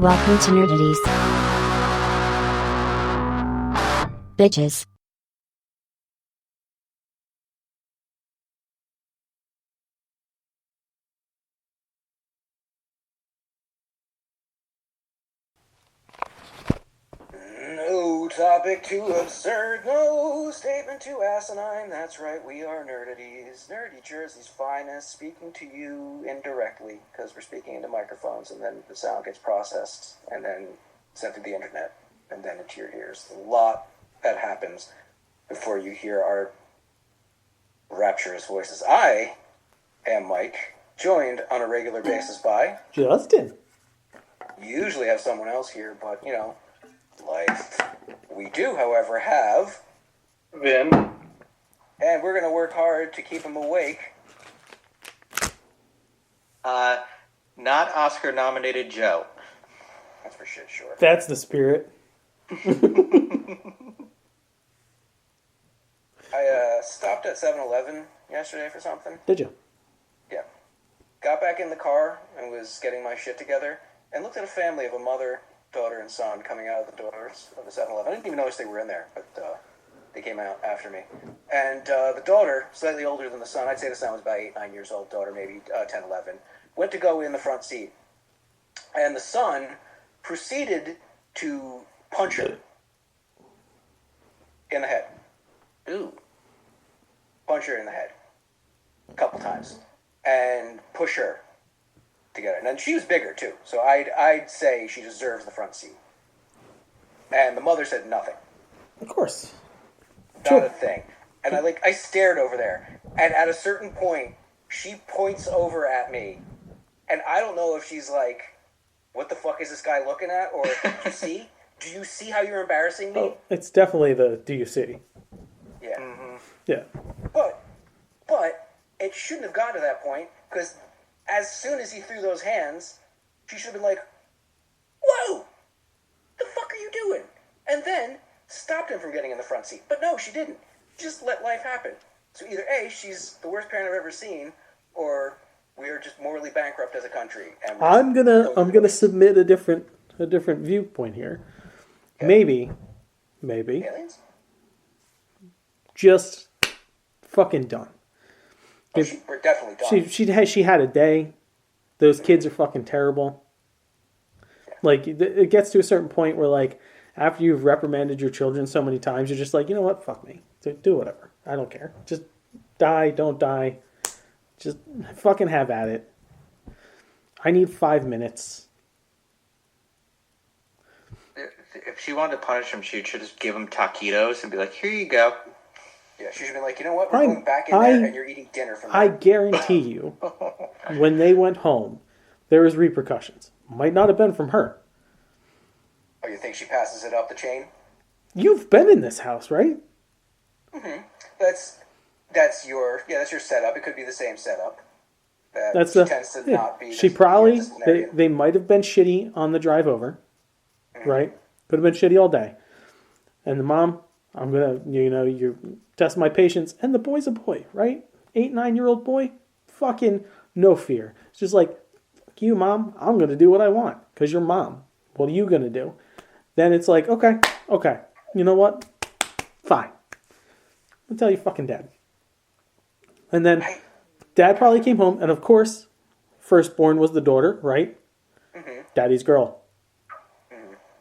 Welcome to Nerdities. Bitches. No topic too absurd, no statement too asinine. That's right, we are Nerdities, Nerdy Jersey's finest, speaking to you indirectly, because we're speaking into microphones, and then the sound gets processed, and then sent through the internet, and then into your ears. A lot that happens before you hear our rapturous voices. I am Mike, joined on a regular basis by Justin. Usually have someone else here, but, you know, life. We do, however, have Vin. And we're going to work hard to keep him awake. Not Oscar-nominated Joe. That's for shit, sure. That's the spirit. I stopped at 7-Eleven yesterday for something. Did you? Yeah. Got back in the car and was getting my shit together and looked at a family of a mother, daughter, and son coming out of the doors of the 7-Eleven. I didn't even notice they were in there, but they came out after me. And the daughter, slightly older than the son, I'd say the son was about 8, 9 years old, daughter maybe 10, 11, went to go in the front seat. And the son proceeded to punch her in the head. Ooh. Punch her in the head a couple times and push her together. And then she was bigger too, so I'd say she deserves the front seat. And the mother said nothing. Of course. Not a thing. And I stared over there, and at a certain point, she points over at me, and I don't know if she's like, "What the fuck is this guy looking at?" Or "See? Do you see how you're embarrassing me?" Oh, it's definitely the "Do you see?" Yeah. Mm-hmm. Yeah. But it shouldn't have gotten to that point, because as soon as he threw those hands, she should have been like, "Whoa! The fuck are you doing?" And then stopped him from getting in the front seat. But no, she didn't. She just let life happen. So either A, she's the worst parent I've ever seen, or we are just morally bankrupt as a country. And I'm gonna submit a different viewpoint here. Okay. Maybe, Aliens? just fucking done. We're definitely done. She had a day. Those kids are fucking terrible. Yeah. Like it gets to a certain point where like after you've reprimanded your children so many times, you're just like, you know what, fuck me, do whatever. I don't care. Just die, don't die. Just fucking have at it. I need 5 minutes. If she wanted to punish him, she should just give him taquitos and be like, "Here you go." Yeah, she should have been like, you know what, we're going back in there and you're eating dinner from I there. guarantee you, when they went home, there was repercussions. Might not have been from her. Oh, you think she passes it up the chain? You've been in this house, right? Mm-hmm. That's your setup. It could be the same setup. That's tends to not be. She probably they might have been shitty on the drive over, right? Could have been shitty all day. And the mom, I'm gonna, you test my patience. And the boy's a boy, right? 8, 9-year-old boy, fucking no fear. It's just like, fuck you, mom. I'm gonna do what I want because you're mom. What are you gonna do? Then it's like, okay, you know what? Fine. I'll tell you fucking dad. And then dad probably came home, and of course, firstborn was the daughter, right? Mm-hmm. Daddy's girl.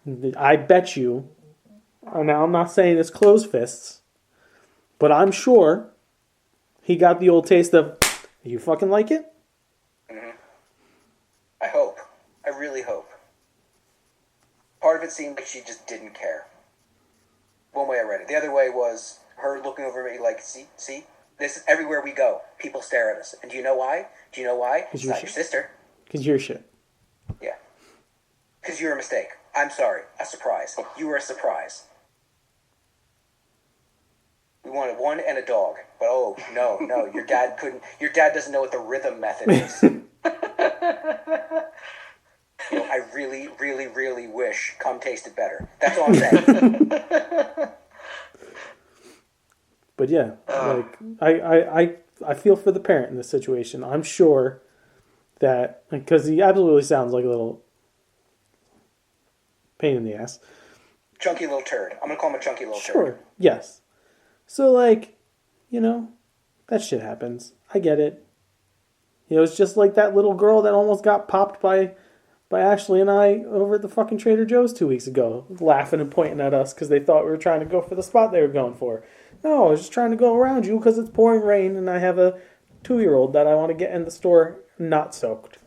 Mm-hmm. I bet you, now I'm not saying it's closed fists, but I'm sure he got the old taste of, you fucking like it? Mm-hmm. I hope. I really hope. Part of it seemed like she just didn't care. One way I read it. The other way was her looking over at me like, see? This is everywhere we go. People stare at us. And do you know why? It's not your sister. Because you're shit. Yeah. Because you're a mistake. I'm sorry. A surprise. You were a surprise. We wanted one and a dog. But oh, no. Your dad couldn't. Your dad doesn't know what the rhythm method is. I really, really, really wish cum tasted better. That's all I'm saying. But yeah, like I feel for the parent in this situation. I'm sure that because he absolutely sounds like a little pain in the ass. Chunky little turd. I'm gonna call him a chunky little turd. Sure, yes. So, like, you know, that shit happens. I get it. You know, it's just like that little girl that almost got popped by Ashley and I over at the fucking Trader Joe's 2 weeks ago, laughing and pointing at us because they thought we were trying to go for the spot they were going for. No, I was just trying to go around you because it's pouring rain and I have a 2-year-old that I want to get in the store not soaked.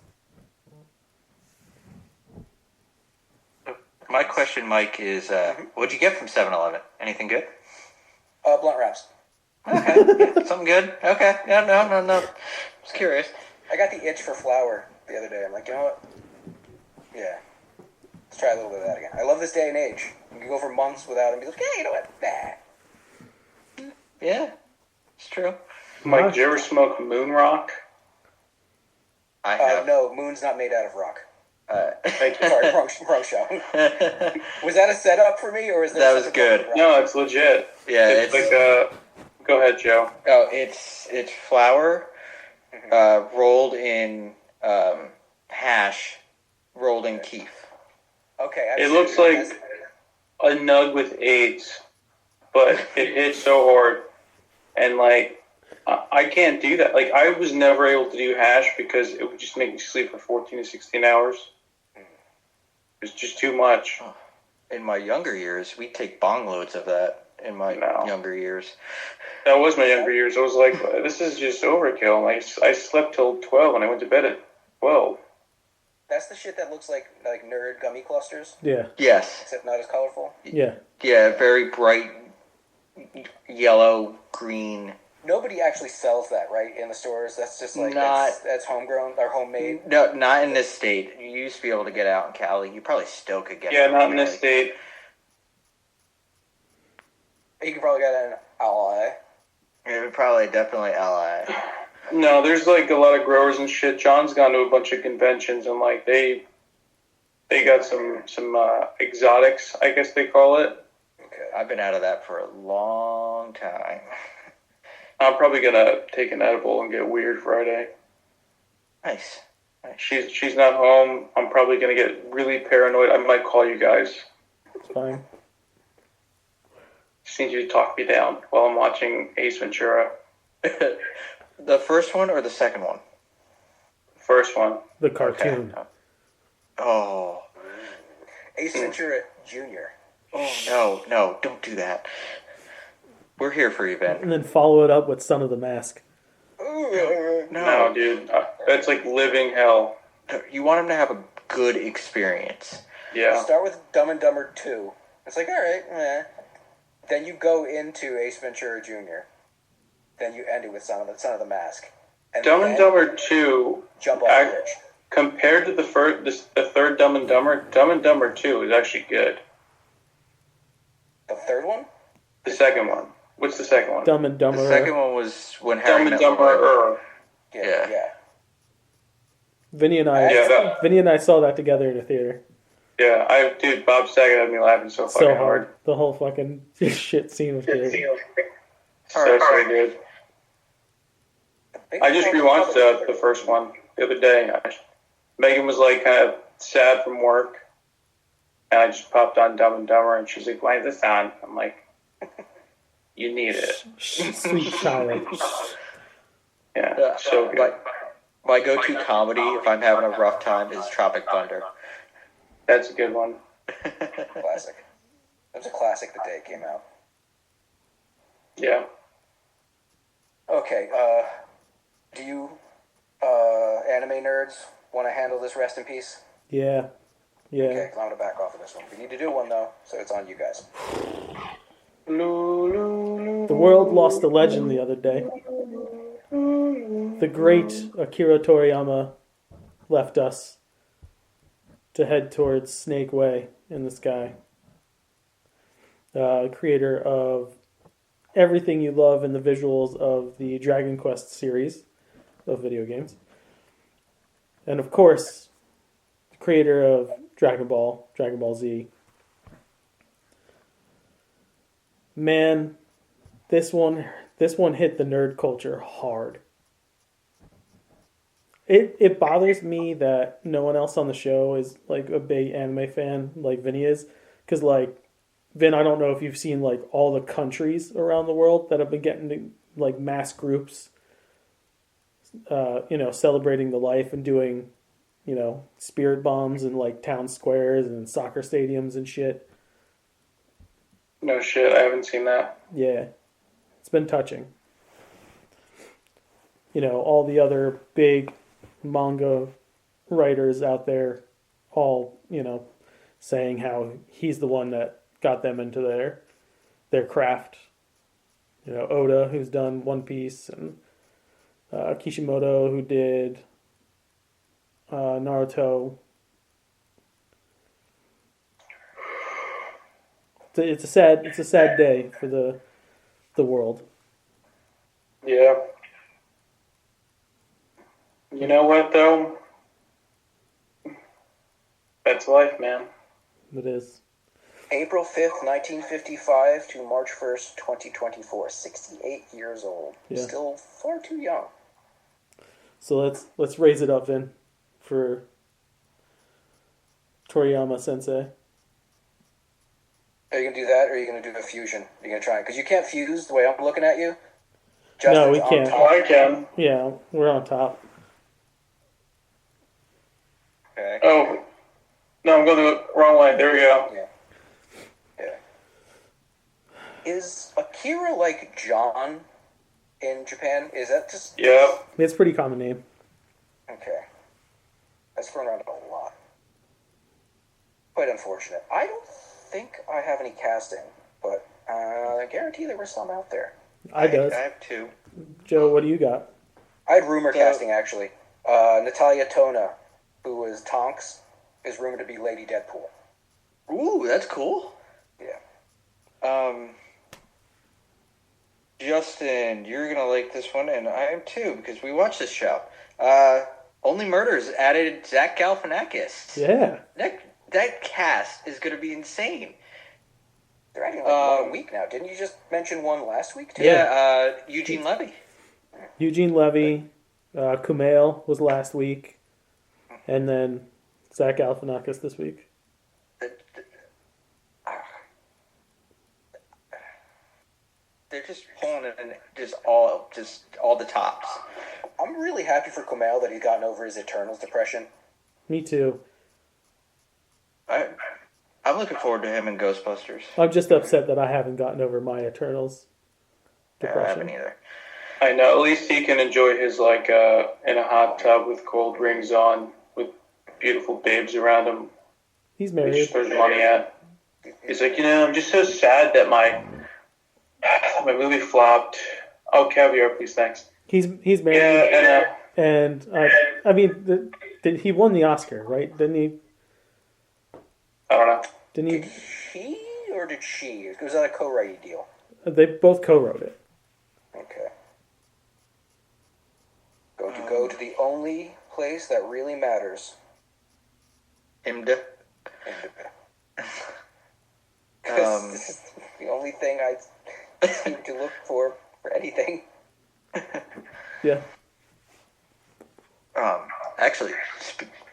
My question, Mike, is what'd you get from 7-Eleven? Anything good? Blunt wraps. Okay, yeah, something good. Okay, no. Just curious. I got the itch for flour the other day. I'm like, you know what? Yeah. Let's try a little bit of that again. I love this day and age. You can go for months without it and be like, hey, you know what? Nah. Yeah, it's true. Mike, did you ever smoke moon rock? I have. No, moon's not made out of rock. Thank you. Sorry, wrong show. Was that a setup for me, or is there That was something good. wrong with No, it's legit. Yeah, it's like Go ahead, Joe. Oh, it's flour rolled in hash, rolled in keef. Okay. It looks like a nug with AIDS, but it hits so hard, and like I can't do that. Like I was never able to do hash because it would just make me sleep for 14 to 16 hours. It's just too much. In my younger years, we'd take bong loads of that. In my younger years, that was my younger years. I was like, this is just overkill. Like I slept till 12 and I went to bed at 12. That's the shit that looks like nerd gummy clusters. Yeah. Yes. Except not as colorful. Yeah. Yeah, very bright yellow, green. Nobody actually sells that, right, in the stores. That's just like that's homegrown or homemade. No, not in this state. You used to be able to get out in Cali. You probably still could get. Yeah, it not in this state. You could probably get it in LA. It would probably definitely LA. No, there's like a lot of growers and shit. John's gone to a bunch of conventions and like they got some exotics, I guess they call it. Okay. I've been out of that for a long time. I'm probably gonna take an edible and get weird Friday. Nice. She's not home. I'm probably gonna get really paranoid. I might call you guys. It's fine. Just need you to talk me down while I'm watching Ace Ventura. The first one or the second one? First one. The cartoon. Okay. Oh. Ace Ventura Jr. Oh, no, don't do that. We're here for you, Ben. And then follow it up with Son of the Mask. No, dude. That's like living hell. You want him to have a good experience. Yeah. Start with Dumb and Dumber 2. It's like, all right, Then you go into Ace Ventura Jr. Then you end it with Son of the Mask. And Dumb and Dumber 2, jump off the bridge. compared to the third Dumb and Dumber 2 is actually good. The third one? The second one. What's the second one? Dumb and Dumber. The second one was when Harry Dumb and met Lauren. Dumber. Yeah. Vinny and I saw that together in a theater. Yeah, dude, Bob Saget had me laughing so fucking hard. The whole fucking shit scene was great. So good. I just rewatched the first one the other day. Megan was like kind of sad from work, and I just popped on Dumb and Dumber, and she's like, "Why is this on?" I'm like, "You need it." Sweet child. Yeah, so good. My go-to comedy, if I'm having a rough time, is Tropic Thunder. That's a good one. Classic. It was a classic the day it came out. Yeah. Okay, do you, anime nerds, want to handle this rest in peace? Yeah. Okay, 'cause I'm going to back off of this one. We need to do one, though, so it's on you guys. The world lost a legend the other day. The great Akira Toriyama left us to head towards Snake Way in the sky. Creator of everything you love in the visuals of the Dragon Quest series of video games. And of course, the creator of Dragon Ball Z. Man, this one hit the nerd culture hard. It bothers me that no one else on the show is like a big anime fan like Vinny is, because like Vin, I don't know if you've seen like all the countries around the world that have been getting like mass groups, celebrating the life and doing, spirit bombs in like town squares and soccer stadiums and shit. No shit, I haven't seen that. Yeah, it's been touching. All the other big manga writers out there all, saying how he's the one that got them into their craft. Oda, who's done One Piece, and Kishimoto, who did Naruto. It's a sad day for the world. Yeah. You know what, though? That's life, man. It is. April 5th, 1955 to March 1st, 2024. 68 years old. Yeah. Still far too young. So let's raise it up, Vin, for Toriyama Sensei. Are you going to do that, or are you going to do a fusion? Are you going to try it? Because you can't fuse the way I'm looking at you. No, we on can't. top. I can. Yeah, we're on top. Okay. Oh. No, I'm going the wrong way. There we go. Yeah. Is Akira like John in Japan? Is that just... Yeah. It's a pretty common name. Okay. That's thrown around a lot. Quite unfortunate. I don't think I have any casting, but I guarantee there were some out there. I does. I have two. Joe, what do you got? I had rumor casting, actually. Natalia Tona, who was Tonks, is rumored to be Lady Deadpool. Ooh, that's cool. Yeah. Justin, you're gonna like this one, and I am too, because we watched this show. Only Murders added Zach Galifianakis. Yeah. That cast is gonna be insane. They're adding like one a week now. Didn't you just mention one last week, too? Yeah, Eugene Levy. Eugene Levy, Kumail was last week, and then Zach Galifianakis this week. They're just pulling it in just all the tops. I'm really happy for Kumail that he's gotten over his Eternals depression. Me too. I'm looking forward to him in Ghostbusters. I'm just upset that I haven't gotten over my Eternals I depression. haven't either. I know. At least he can enjoy his, in a hot tub with cold rings on, with beautiful babes around him. He's He married. just throws money at. He's like, I'm just so sad that my movie flopped. Oh, caviar, please, thanks. He's married. Yeah, And I mean, he won the Oscar, right? Didn't he? I don't know. Didn't Did he? he or did she? Was that a co-writing deal? They both co-wrote it. Okay. Go to the only place that really matters. IMDb. Because this is the only thing I seem to look for anything. Yeah. Actually,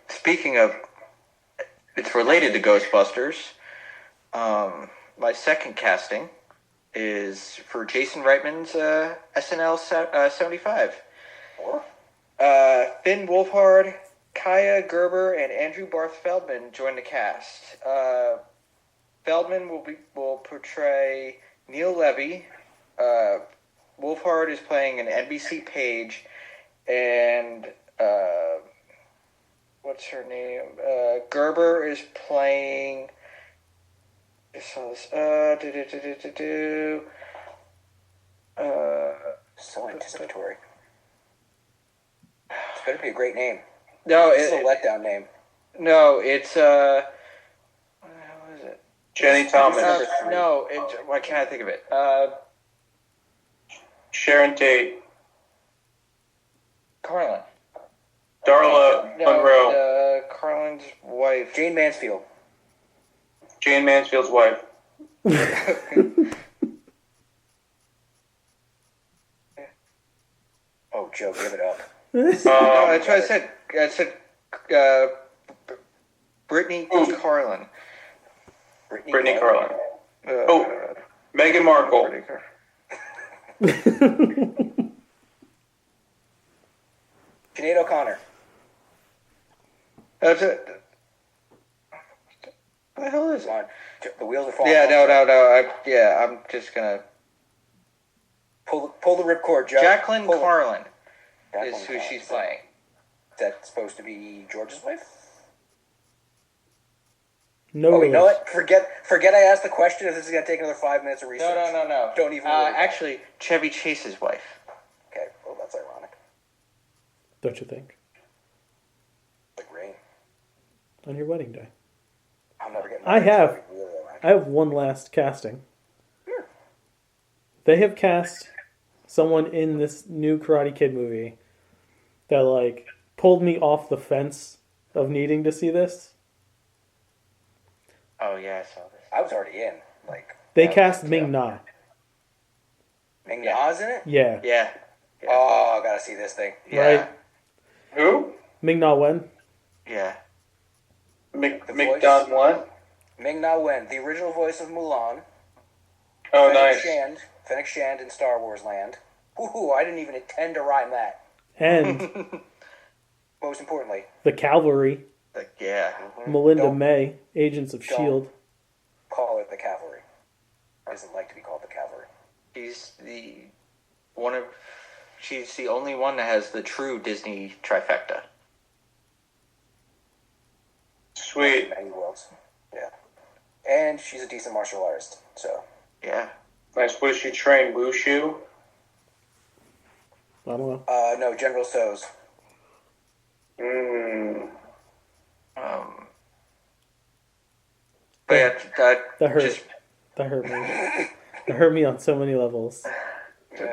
speaking of, it's related to Ghostbusters. My second casting is for Jason Reitman's SNL 75. Or? Finn Wolfhard, Kaya Gerber, and Andrew Barth Feldman join the cast. Feldman will portray Neil Levy. Wolfhard is playing an NBC page, and what's her name? Gerber is playing. So anticipatory. It's better be a great name. No, This is a letdown name. no, it's what the hell is it? Jenny Thomas, No, why can't I think of it? Sharon Tate, Carlin. Darla Monroe, Carlin's wife. Jane Mansfield. Jane Mansfield's wife. Oh, Joe, give it up. No, that's what I said. I said Brittany Carlin. Brittany Carlin. Meghan Markle. Sinead O'Connor. That's it. What the hell is it? Come on. The wheels are falling Yeah, off. no. I'm just gonna. Pull the ripcord, Joe. Jacqueline Carlin Jacqueline is who Carlin. she's playing. Is that supposed to be George's wife? No. Oh, you know what? Forget I asked the question if this is going to take another 5 minutes of research. No. Don't even worry about it. Actually, Chevy Chase's wife. Okay, well, that's ironic. Don't you think? Like rain. On your wedding day. I'm never getting I have. Really ironic. I have one last casting. They have cast someone in this new Karate Kid movie that like pulled me off the fence of needing to see this. Oh yeah, I saw this. I was already in. Like They cast Ming Na. Ming Na's in it? Yeah. Yeah. Oh, I gotta see this thing. Yeah. Right. Who? Ming Na Wen. Yeah. McDonald what? Ming Na Wen, the original voice of Mulan. Oh, Fennec nice. Fennec Shand in Star Wars Land. Ooh, I didn't even intend to rhyme that. And Most importantly, the Cavalry. Yeah. Melinda Don't- May, Agents of don't. S.H.I.E.L.D. call it the cavalry. Doesn't like to be called the cavalry. She's she's the only one that has the true Disney trifecta. Sweet. Many worlds. Yeah. And she's a decent martial artist, so. Yeah. Nice. What does she train? Wushu? I don't know. No, General So's. But yeah, That hurt. just That hurt me. That hurt me on so many levels.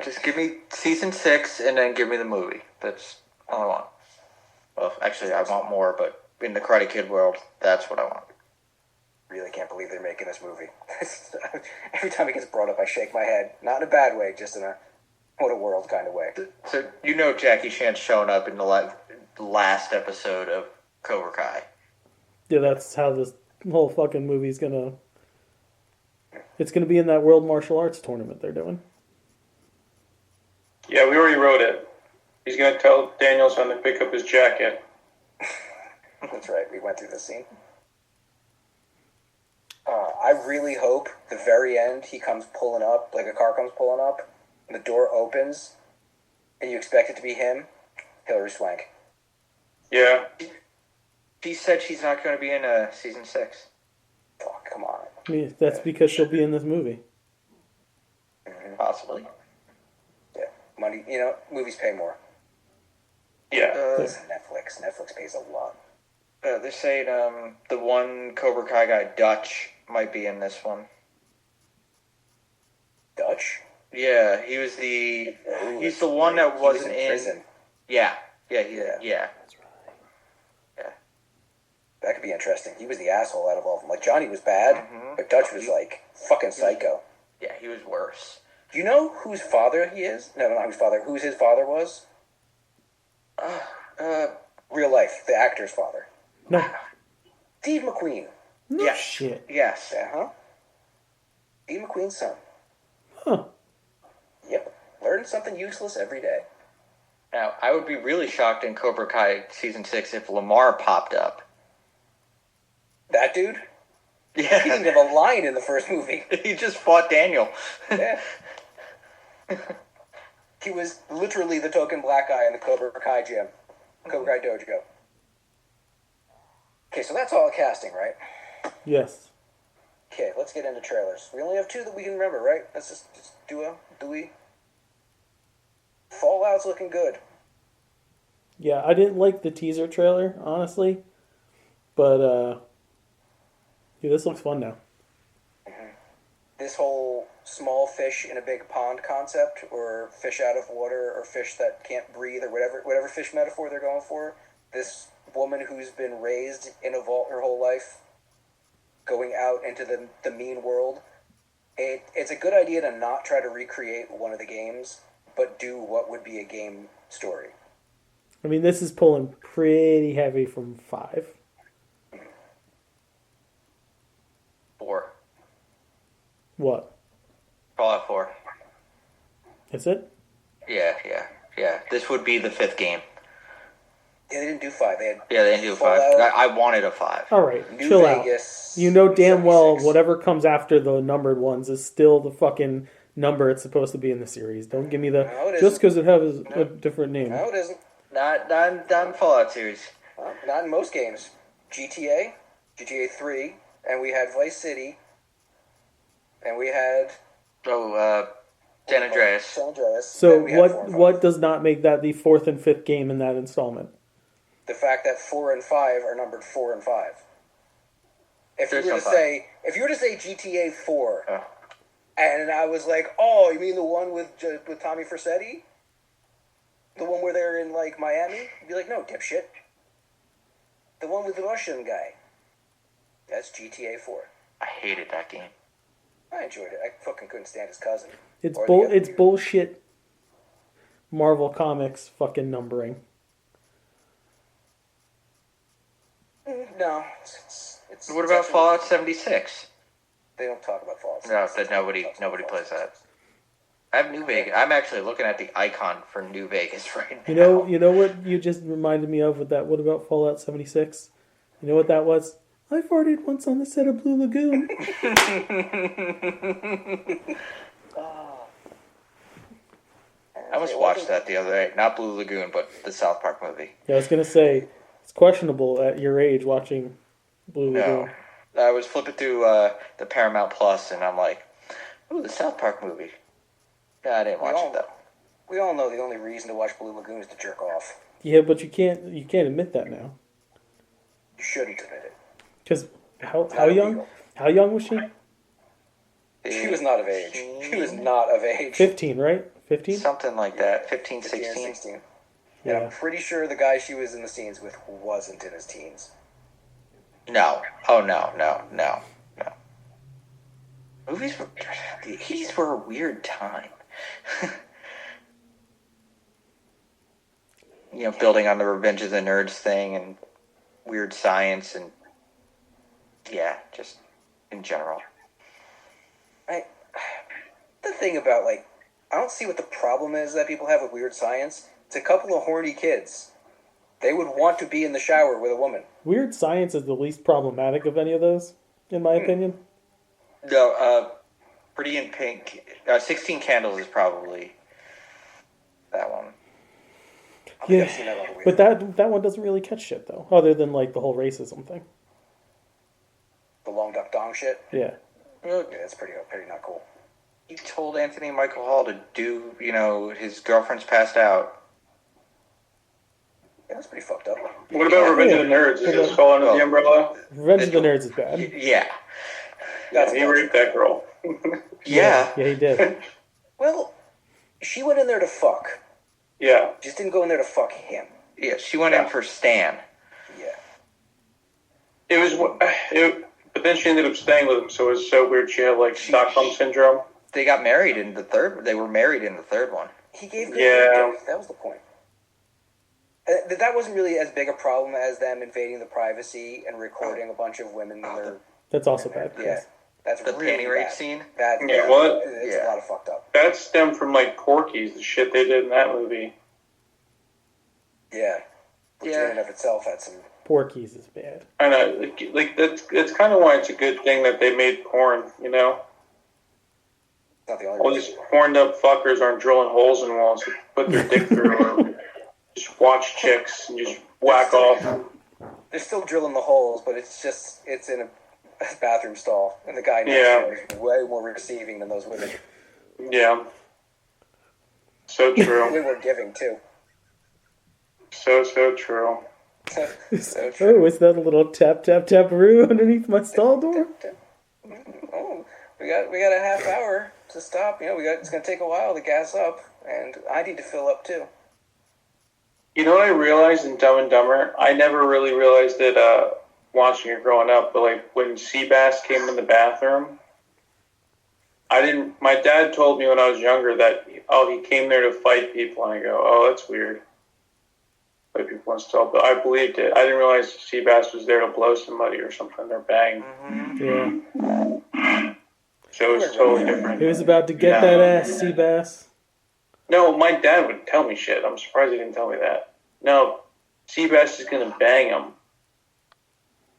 just give me season 6 and then give me the movie. That's all I want. Well, actually, I want more, but in the Karate Kid world, that's what I want. Really can't believe they're making this movie. Every time it gets brought up, I shake my head. Not in a bad way, just in a what a world kind of way. So you know Jackie Chan's showing up in the last episode of Cobra Kai. Yeah, that's how this whole fucking movie's gonna. It's gonna be in that World Martial Arts tournament they're doing. Yeah, we already wrote it. He's going to tell Danielson to pick up his jacket. That's right. We went through this scene. I really hope the very end he comes pulling up, like a car comes pulling up, and the door opens, and you expect it to be him, Hilary Swank. Yeah. She said she's not going to be in season 6. Fuck, come on. I mean, that's because she'll be in this movie. Possibly. Yeah, money. You know, movies pay more. Yeah. Listen, Netflix. Netflix pays a lot. They're saying the one Cobra Kai guy, Dutch, might be in this one. Dutch. Yeah, he was he's the one that He was wasn't in prison. Yeah. Yeah. That's right. Yeah. That could be interesting. He was the asshole out of all of them. Like Johnny was bad, but Dutch was like fucking psycho. Yeah, he was worse. Do you know whose father he is? No, not whose father. Whose his father was? Real life, the actor's father. No. Steve McQueen. No Yes. shit. Yes. Uh-huh. Steve McQueen's son. Huh. Yep. Learn something useless every day. Now, I would be really shocked in Cobra Kai season 6 if Lamar popped up. That dude? He Yeah. didn't have a line in the first movie. He just fought Daniel. Yeah. He was literally the token black guy in the Cobra Kai gym. Cobra Kai dojo. Okay, so that's all casting, right? Yes. Okay, let's get into trailers. We only have 2 that we can remember, right? Let's just do we? Fallout's looking good. Yeah, I didn't like the teaser trailer, honestly. But, yeah, this looks fun now. This whole small fish in a big pond concept, or fish out of water, or fish that can't breathe, or whatever fish metaphor they're going for. This woman who's been raised in a vault her whole life, going out into the mean world. It's a good idea to not try to recreate one of the games, but do what would be a game story. I mean, this is pulling pretty heavy from 5. 4. What? Fallout 4. Is it? Yeah. This would be the 5th game. Yeah, they didn't do 5. They didn't do 5. Fallout, I wanted a 5. All right, New chill Vegas. out. You know damn well 76. whatever comes after the numbered ones is still the fucking number it's supposed to be in the series. Don't give me the No, it just isn't. because it has a different name. No, it isn't. Not in Fallout series. Well, not in most games. GTA 3, and we had Vice City, and we had San Andreas. San Andreas. So and we had 4 and 5. what does not make that the 4th and 5th game in that installment? The fact that 4 and 5 are numbered 4 and 5. If you There's were no to five. say GTA 4, Oh. and I was like, oh, you mean the one with Tommy Vercetti? The one where they're in like Miami? You'd be like, no, dipshit. The one with the Russian guy. That's GTA 4. I hated that game. I enjoyed it. I fucking couldn't stand his cousin. It's Or the other it's dude. bullshit. Marvel Comics fucking numbering. No. It's What about actually- Fallout 76? They don't talk about Fallout. No, that nobody plays that. I have New Vegas. I'm actually looking at the icon for New Vegas right now. You know what you just reminded me of with that. What about Fallout 76? You know what that was? I farted once on the set of Blue Lagoon. I almost watched that the other day. Not Blue Lagoon, but the South Park movie. Yeah, I was gonna say it's questionable at your age watching Blue Lagoon. No. I was flipping through the Paramount Plus, and I'm like, ooh, the South Park movie. No, I didn't watch it, though. We all know the only reason to watch Blue Lagoon is to jerk off. Yeah, but you can't admit that now. You shouldn't admit it. Because how Not young? illegal. How young was she? She was not of age. She was not of age. 15, right? 15? Something like that. 15, 15 and 16. 16. And Yeah. I'm pretty sure the guy she was in the scenes with wasn't in his teens. No. Oh, no. Movies were... The 80s were a weird time. Building on the Revenge of the Nerds thing and weird science and... Yeah, just in general. The thing about, I don't see what the problem is that people have with weird science. It's a couple of horny kids. They would want to be in the shower with a woman. Weird Science is the least problematic of any of those, in my opinion. No, Pretty in Pink... 16 Candles is probably that one. I think Yeah, I've seen that on the but weird. that one doesn't really catch shit though, other than the whole racism thing. The long duck dong shit. Yeah. Yeah, that's pretty not cool. He told Anthony Michael Hall to do, his girlfriend's passed out. Yeah, that's pretty fucked up. What about Revenge of the Nerds? Does this fall under the umbrella? Revenge of the Nerds is bad. Yeah. That's He raped that girl. Yeah. Yeah, he did. Well, she went in there to fuck. Yeah. Just didn't go in there to fuck him. Yeah, she went in for Stan. Yeah. But then she ended up staying with him, so it was so weird. She had Stockholm syndrome. They got married in the third. They were married in the third one. He gave good Yeah. That was the point. That wasn't really as big a problem as them invading the privacy and recording a bunch of women. In their, That's also bad. yeah, that's The really panty rape bad. scene. That, Yeah, what? It's Yeah. a lot of fucked up. That stemmed from Porky's, the shit they did in that movie. Yeah. Which Yeah. in and of itself had some. Porky's is bad. I know, that's kind of why it's a good thing that they made porn. Not the only All reason. these horned up fuckers aren't drilling holes in walls to put their dick through, or just watch chicks and just whack off. They're still drilling the holes, but it's in a bathroom stall, and the guy next Yeah. to him is way more receiving than those women. Yeah. So Way true. more giving too. So true. So true. Oh, is that a little tap tap taparoo underneath my stall door? Oh, we got a half hour to stop. It's gonna take a while to gas up, and I need to fill up too. You know what I realized in Dumb and Dumber? I never really realized it watching it growing up, but when Seabass came in the bathroom, my dad told me when I was younger that, he came there to fight people, and I go, oh, that's weird. by people installed, but I believed it. I didn't realize Seabass was there to blow somebody or something or bang. Yeah. So it was totally different. He was about to get that ass, Seabass. No, my dad would tell me shit. I'm surprised he didn't tell me that. No, Seabass is gonna bang him.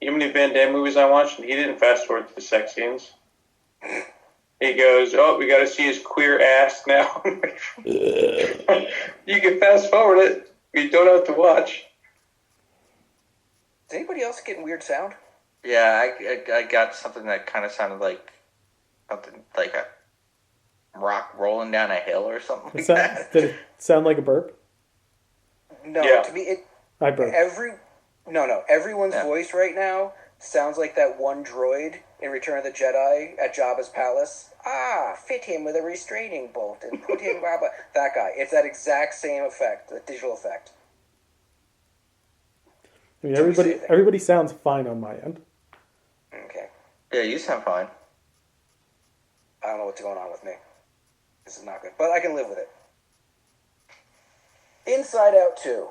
You know how many Van Damme movies I watched? And he didn't fast forward to the sex scenes. He goes, "Oh, we got to see his queer ass now." You can fast forward it. You don't have to watch. Is anybody else getting weird sound? Yeah, I got something that kind of sounded like something like a rock rolling down a hill or something like that. Did it sound like a burp? No, Yeah. to me, I burped. everyone's voice right now sounds like that one droid in Return of the Jedi at Jabba's palace. Fit him with a restraining bolt and put him... that guy. It's that exact same effect, the digital effect. I mean, everybody sounds fine on my end. Okay. Yeah, you sound fine. I don't know what's going on with me. This is not good, but I can live with it. Inside Out 2.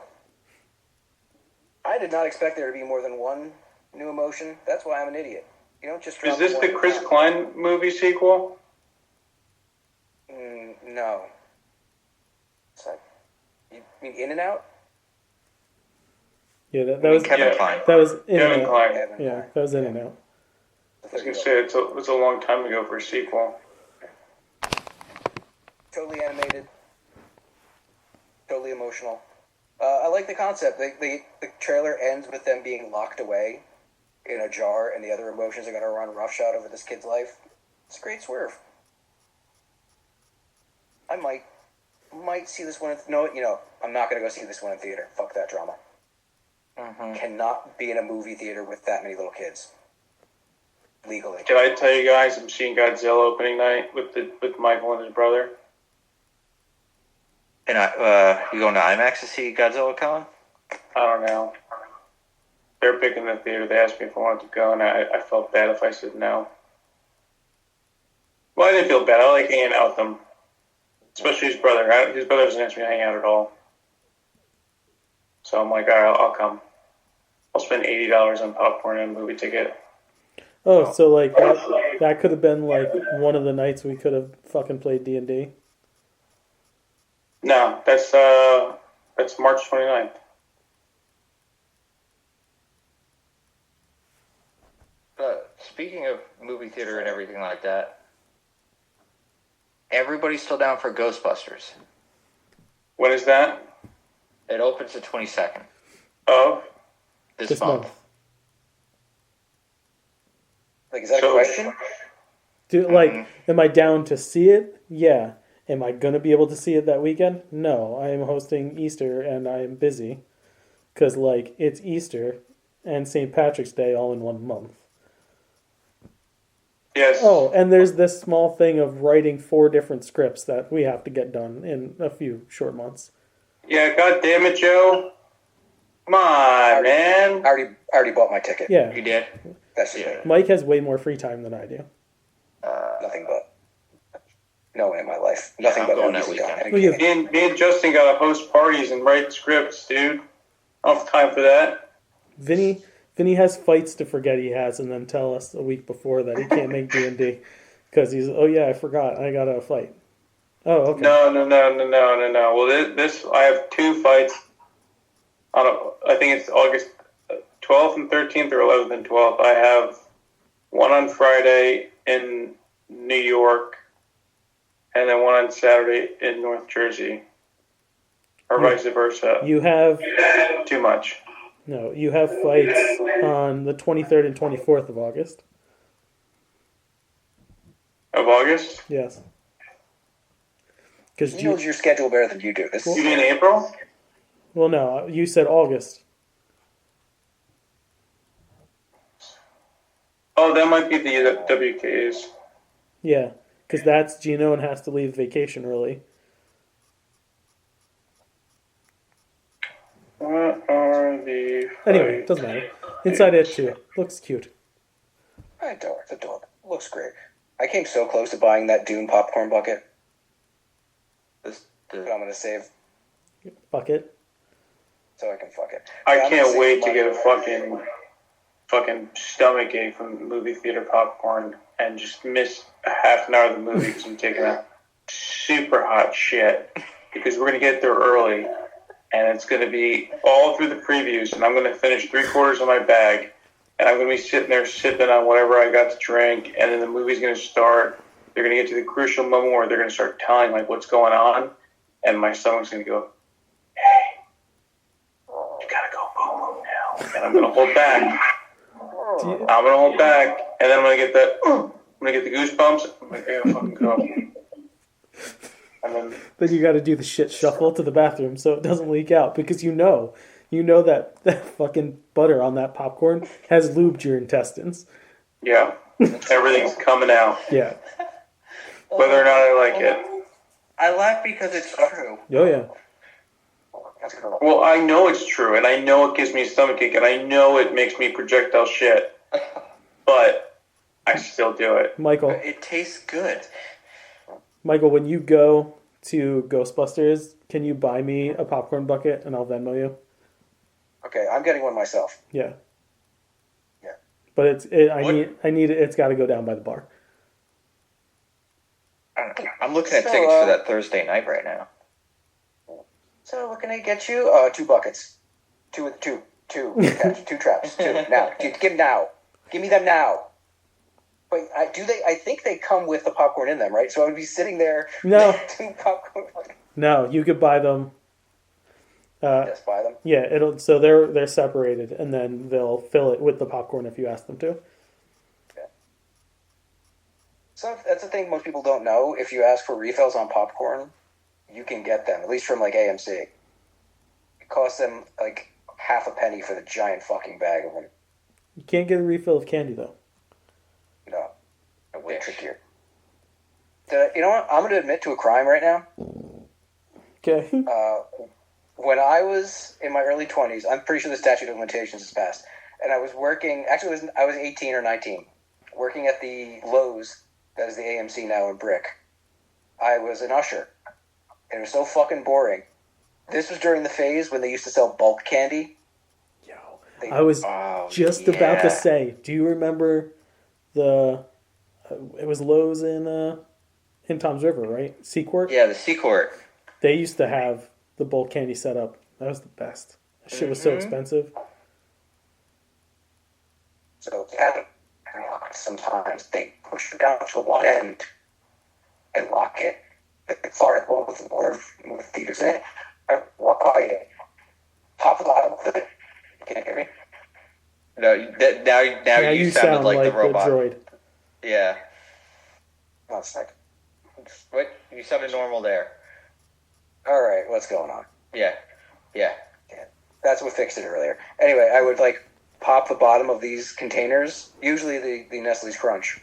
I did not expect there to be more than one new emotion. That's why I'm an idiot. You don't just drop Is this one the Chris down. Klein movie sequel? No. You mean In and Out? Yeah, that was Kevin Kline. that was in Kevin and out. Kline. Yeah, that was in and out. I was gonna say it was a long time ago for a sequel. Totally animated. Totally emotional. I like the concept. The trailer ends with them being locked away in a jar, and the other emotions are going to run roughshod over this kid's life. It's a great swerve. I might see this one. I'm not going to go see this one in theater. Fuck that drama. Cannot be in a movie theater with that many little kids. Legally. Did I tell you guys I'm seeing Godzilla opening night with Michael and his brother? And you going to IMAX to see Godzilla coming? I don't know. They're picking the theater. They asked me if I wanted to go, and I felt bad if I said no. Well, I didn't feel bad. I like hanging out with them. Especially his brother. His brother doesn't ask me to hang out at all. So I'm like, all right, I'll come. I'll spend $80 on popcorn and a movie ticket. Oh, so like that could have been like one of the nights we could have fucking played D&D. No, that's March 29th. Speaking of movie theater and everything like that, everybody's still down for Ghostbusters. When is that? It opens the 22nd Of? this month. Like, is that a question? Dude, like, am I down to see it? Yeah. Am I going to be able to see it that weekend? No. I am hosting Easter and I am busy. Because, like, it's Easter and St. Patrick's Day all in 1 month. Yes. Oh, and there's this small thing of writing 4 different scripts that we have to get done in a few short months. Yeah, god damn it, Joe. Come on, man. I already bought my ticket. Yeah. You did? That's the thing. Mike has way more free time than I do. Nothing but. No way in my life. Nothing I'm but going movies that we don't. weekend. Well, you- Me and Justin got to host parties and write scripts, dude. I don't have time for that. Vinny has fights to forget he has and then tell us a week before that he can't make D&D. Because he's, oh yeah, I forgot. I got a fight. Oh, okay. No. Well, this I have 2 fights. I think it's August 12th and 13th or 11th and 12th. I have one on Friday in New York and then one on Saturday in North Jersey. Or vice versa. You have... Too much. No, you have fights on the 23rd and 24th of August. Of August? Yes. Because He knows your schedule better than you do. This You is mean April? well, no, you said August. Oh, that might be the WKs. Yeah, because that's Gino and has to leave vacation early. What are the Anyway, fights? doesn't matter. Inside It 2. Looks cute. I adore the dog. Looks great. I came so close to buying that Dune popcorn bucket, but I'm going to save. Fuck it. so I can fuck it. I So I'm can't gonna wait save to get money. a fucking stomach ache from movie theater popcorn and just miss a half an hour of the movie because I'm taking a super hot shit because we're gonna get there early and it's gonna be all through the previews and I'm gonna finish 3/4 of my bag and I'm gonna be sitting there sipping on whatever I got to drink and then the movie's gonna start. They're gonna get to the crucial moment where they're gonna start telling like what's going on and my stomach's gonna go, hey, you gotta go boom now, and I'm gonna hold back. I'm gonna hold back, and then I'm gonna get that. I'm gonna get the goosebumps. I'm like, I gotta fucking go. And then you got to do the shit shuffle to the bathroom so it doesn't leak out because you know that fucking butter on that popcorn has lubed your intestines. Yeah, everything's coming out. Yeah. Whether or not I like it. I laugh because it's true. Oh yeah. Well, I know it's true, and I know it gives me a stomachache, and I know it makes me projectile shit, but I still do it. Michael, It tastes good. when you go to Ghostbusters, can you buy me a popcorn bucket and I'll Venmo you? Okay, I'm getting one myself. Yeah. Yeah. But I need it. It's got to go down by the bar. I'm looking at So, tickets for that Thursday night right now. So what can I get you? 2 buckets. Two catch, 2 traps. 2 now. Give now. Give me them now. Wait, I think they come with the popcorn in them, right? So I would be sitting there. No. With 2 popcorn. No, you could buy them. Just buy them. Yeah, so they're separated, and then they'll fill it with the popcorn if you ask them to. Okay. So that's the thing most people don't know. If you ask for refills on popcorn, you can get them, at least from like AMC. It costs them like half a penny for the giant fucking bag of them. You can't get a refill of candy though. No, way trickier. You know what? I'm going to admit to a crime right now. Okay. When I was in my early 20s, I'm pretty sure the statute of limitations has passed, and I was working. Actually, I was 18 or 19, working at the Lowe's that is the AMC now in Brick. I was an usher. It was so fucking boring. This was during the phase when they used to sell bulk candy. Yo, I was just about to say, do you remember it was Lowe's in Tom's River, right? Seacourt? Yeah, the Seacourt. They used to have the bulk candy set up. That was the best. That shit was so expensive. So sometimes they push it down to one end and lock it. Far as well with the board with theaters in it. I walk by it, pop a lot of it. You can't hear me? No, now you sounded like the robot. droid. Yeah. 1 second. Wait, you sounded normal there. All right, what's going on? Yeah. That's what fixed it earlier. Anyway, I would like pop the bottom of these containers, usually the Nestle's Crunch,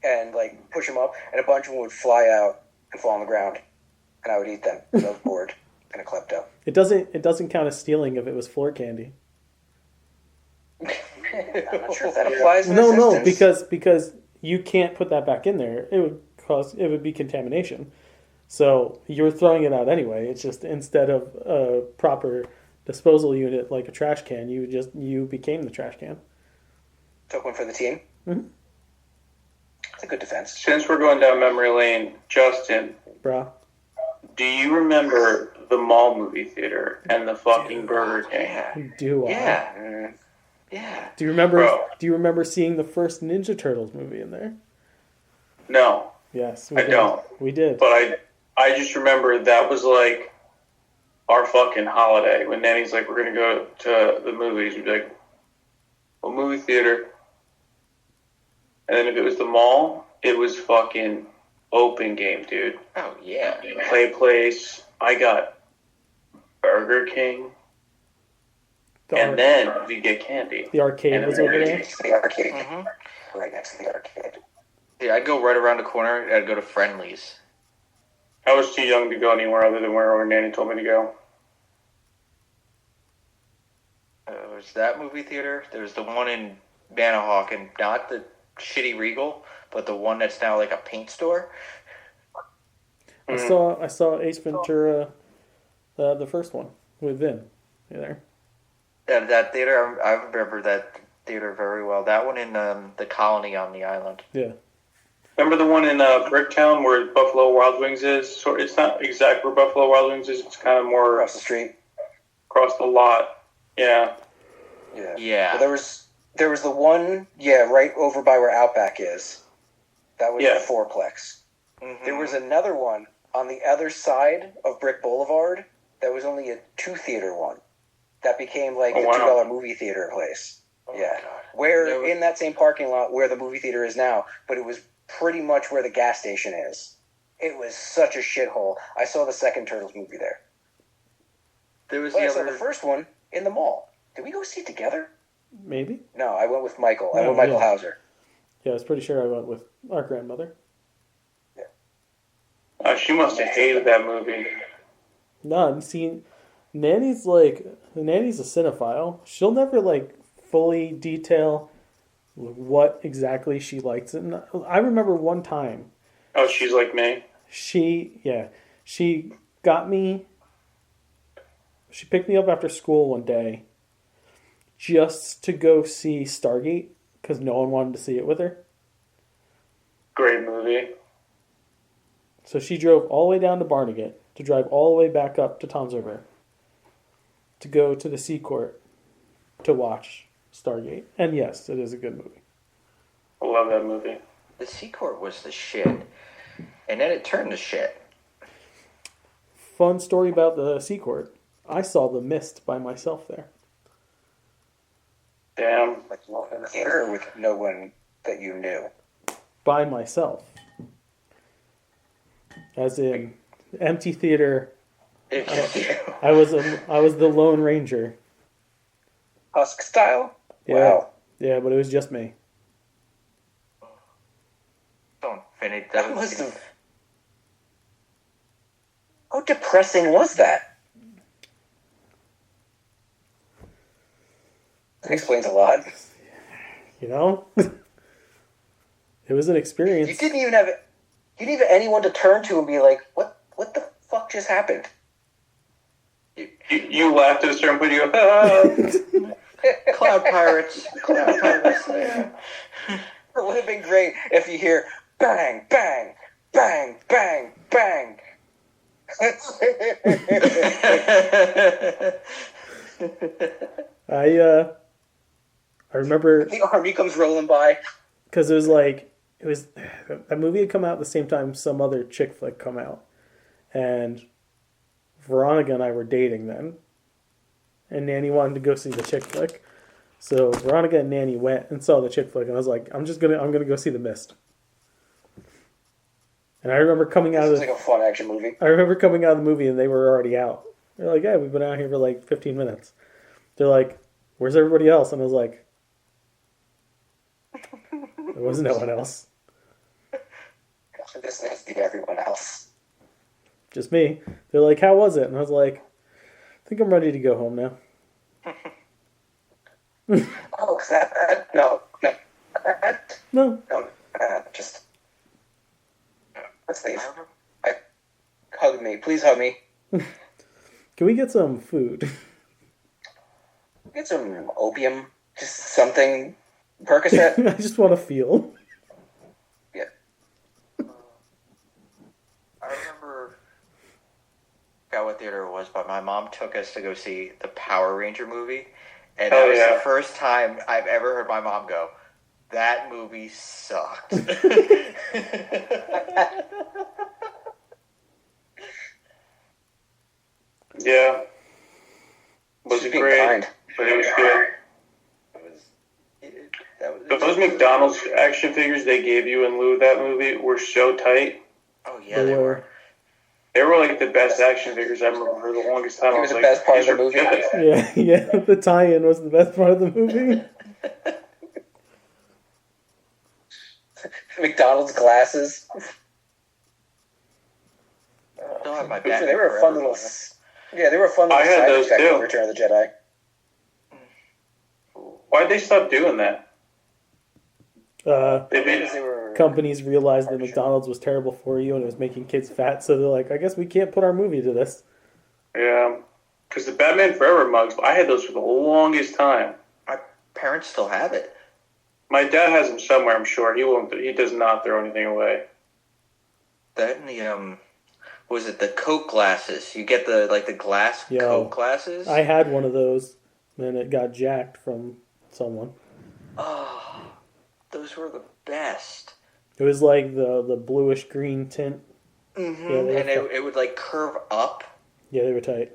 and like push them up, and a bunch of them would fly out and fall on the ground, and I would eat them. I was bored and a klepto. It doesn't count as stealing if it was floor candy. I'm not sure if that applies. In No, this instance. because you can't put that back in there. It would be contamination. So you're throwing it out anyway. It's just instead of a proper disposal unit like a trash can, you became the trash can. Took one for the team. Mm-hmm. It's a good defense. Since we're going down memory lane, Justin, Brah. do you remember the mall movie theater and the fucking Burger King? You do. Yeah. Do you remember? Bro. Do you remember seeing the first Ninja Turtles movie in there? No, Yes, I don't. We did. But I just remember that was like our fucking holiday when Nanny's like, we're gonna go to the movies. We'd be like, well, movie theater. And then if it was the mall, it was fucking open game, dude. Oh, yeah. Play place. I got Burger King. And then we get candy. The arcade was over there. The arcade. Mm-hmm. Right next to the arcade. Yeah, I'd go right around the corner. I'd go to Friendly's. I was too young to go anywhere other than wherever Nanny told me to go. Was that movie theater? There was the one in Manahawk, and not the shitty Regal, but the one that's now like a paint store. I saw Ace Ventura, the first one with Vin. there. That theater, I remember that theater very well. That one in the Colony on the island. Yeah. Remember the one in Bricktown where Buffalo Wild Wings is? So it's not exactly where Buffalo Wild Wings is. It's kind of more Across the street. across the lot. Yeah. Yeah. Yeah. Well, there was the one, right over by where Outback is. That was Yeah. the fourplex. Mm-hmm. There was another one on the other side of Brick Boulevard that was only a 2-theater one. That became like Oh, the wow. $2 movie theater place. Oh, Yeah. God. Where There was- in that same parking lot where the movie theater is now, but it was pretty much where the gas station is. It was such a shithole. I saw the second Turtles movie there. There was But the I saw other. the first one in the mall. Did we go see it together? Maybe? No, I went with Michael. I Oh, went with Michael yeah. Hauser. Yeah, I was pretty sure I went with our grandmother. She must have hated that movie. No, see, Nanny's a cinephile. She'll never like fully detail what exactly she likes. And I remember one time Oh, she's like me. she got me. She picked me up after school one day just to go see Stargate because no one wanted to see it with her. Great movie. So she drove all the way down to Barnegat to drive all the way back up to Tom's River to go to the Seacourt to watch Stargate. And yes, it is a good movie. I love that movie. The Seacourt was the shit, and then it turned to shit. Fun story about the Seacourt. I saw The Mist by myself there. Damn. Like there with no one that you knew. By myself. As in, empty theater. I was the Lone Ranger. Husk style? Yeah. Wow. Yeah, but it was just me. Don't finish That that. must have... How depressing was that? That explains a lot. You know? It was an experience. You didn't even have anyone to turn to and be like, what the fuck just happened? You laughed at a certain point. You go, ah. Cloud Pirates. Cloud Pirates. Yeah. It would have been great if you hear bang, bang, bang, bang, bang. I remember The army comes rolling by. because it was that movie had come out at the same time some other chick flick come out, and Veronica and I were dating then, and Nanny wanted to go see the chick flick, so Veronica and Nanny went and saw the chick flick, and I was like, I'm gonna go see The Mist. And I remember coming out It of was like a fun action movie. the movie and they were already out. They're like, yeah, we've been out here for like 15 minutes. They're like, where's everybody else? And I was like, there was no one else. Gosh, this needs to be everyone else. Just me. They're like, how was it? And I was like, I think I'm ready to go home now. Oh, is that bad? No. No. Just let's leave. Hug me. Please hug me. Can we get some food? Get some opium. Just something. Percocet. I just want to feel. Yeah. I remember, I forgot what theater it was, but my mom took us to go see the Power Ranger movie, and that was the first time I've ever heard my mom go, "That movie sucked." Yeah. Was She's it being great? kind. But it was good. Those McDonald's action figures they gave you in lieu of that movie were so tight. Oh yeah, they were. They were like the best action figures I remember for the longest time. It I was the like, best part of these the are movie. good. Yeah. The tie-in was the best part of the movie. McDonald's glasses. Still have my They Batman were a fun Forever little. one. Yeah, they were a fun little I had side those effect too. of Return of the Jedi. Why'd they stop doing that? They made Because they were Companies realized that McDonald's was terrible for you and it was making kids fat, so they're like, I guess we can't put our movie to this. Yeah. Because the Batman Forever mugs, I had those for the longest time. My parents still have it. My dad has them somewhere, I'm sure. He won't. He does not throw anything away. That and the was it the Coke glasses? You get the glass Coke glasses. I had one of those, and it got jacked from someone. Oh, those were the best. It was like the bluish green tint. Mm-hmm. Yeah, and it would like curve up. Yeah, they were tight.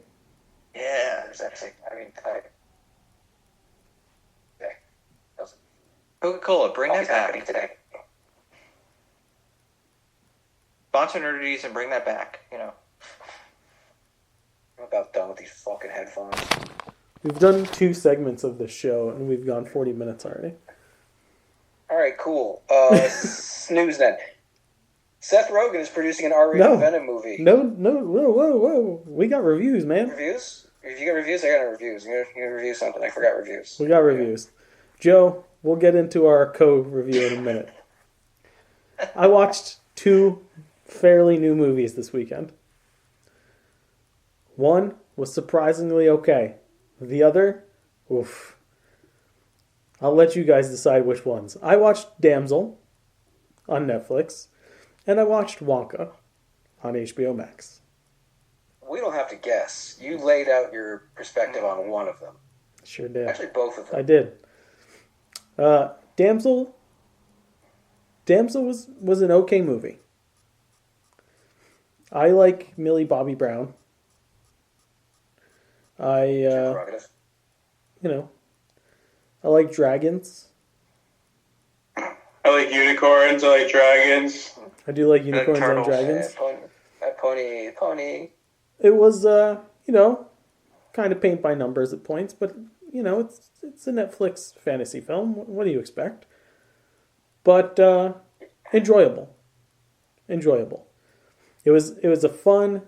Yeah, There's actually, Coca-Cola, bring that back. Today. Sponsor Nerdities and bring that back, you know. I'm about done with these fucking headphones. We've done 2 segments of this show, and we've gone 40 minutes already. All right, cool. Snooze then. Seth Rogen is producing an R-rated Venom movie. No, whoa. We got reviews, man. Reviews? If you got reviews, I got reviews. You got to review something. I forgot reviews. We got reviews. Joe, we'll get into our co-review in a minute. I watched 2 fairly new movies this weekend. One was surprisingly okay. The other, oof. I'll let you guys decide which ones. I watched Damsel on Netflix, and I watched Wonka on HBO Max. We don't have to guess. You laid out your perspective on one of them. Sure did. Actually, both of them. I did. Damsel was an okay movie. I like Millie Bobby Brown. I like dragons. I like unicorns. I like dragons. I do like unicorns and dragons. Pony. It was, kind of paint by numbers at points, but it's a Netflix fantasy film. What do you expect? But enjoyable. It was a fun,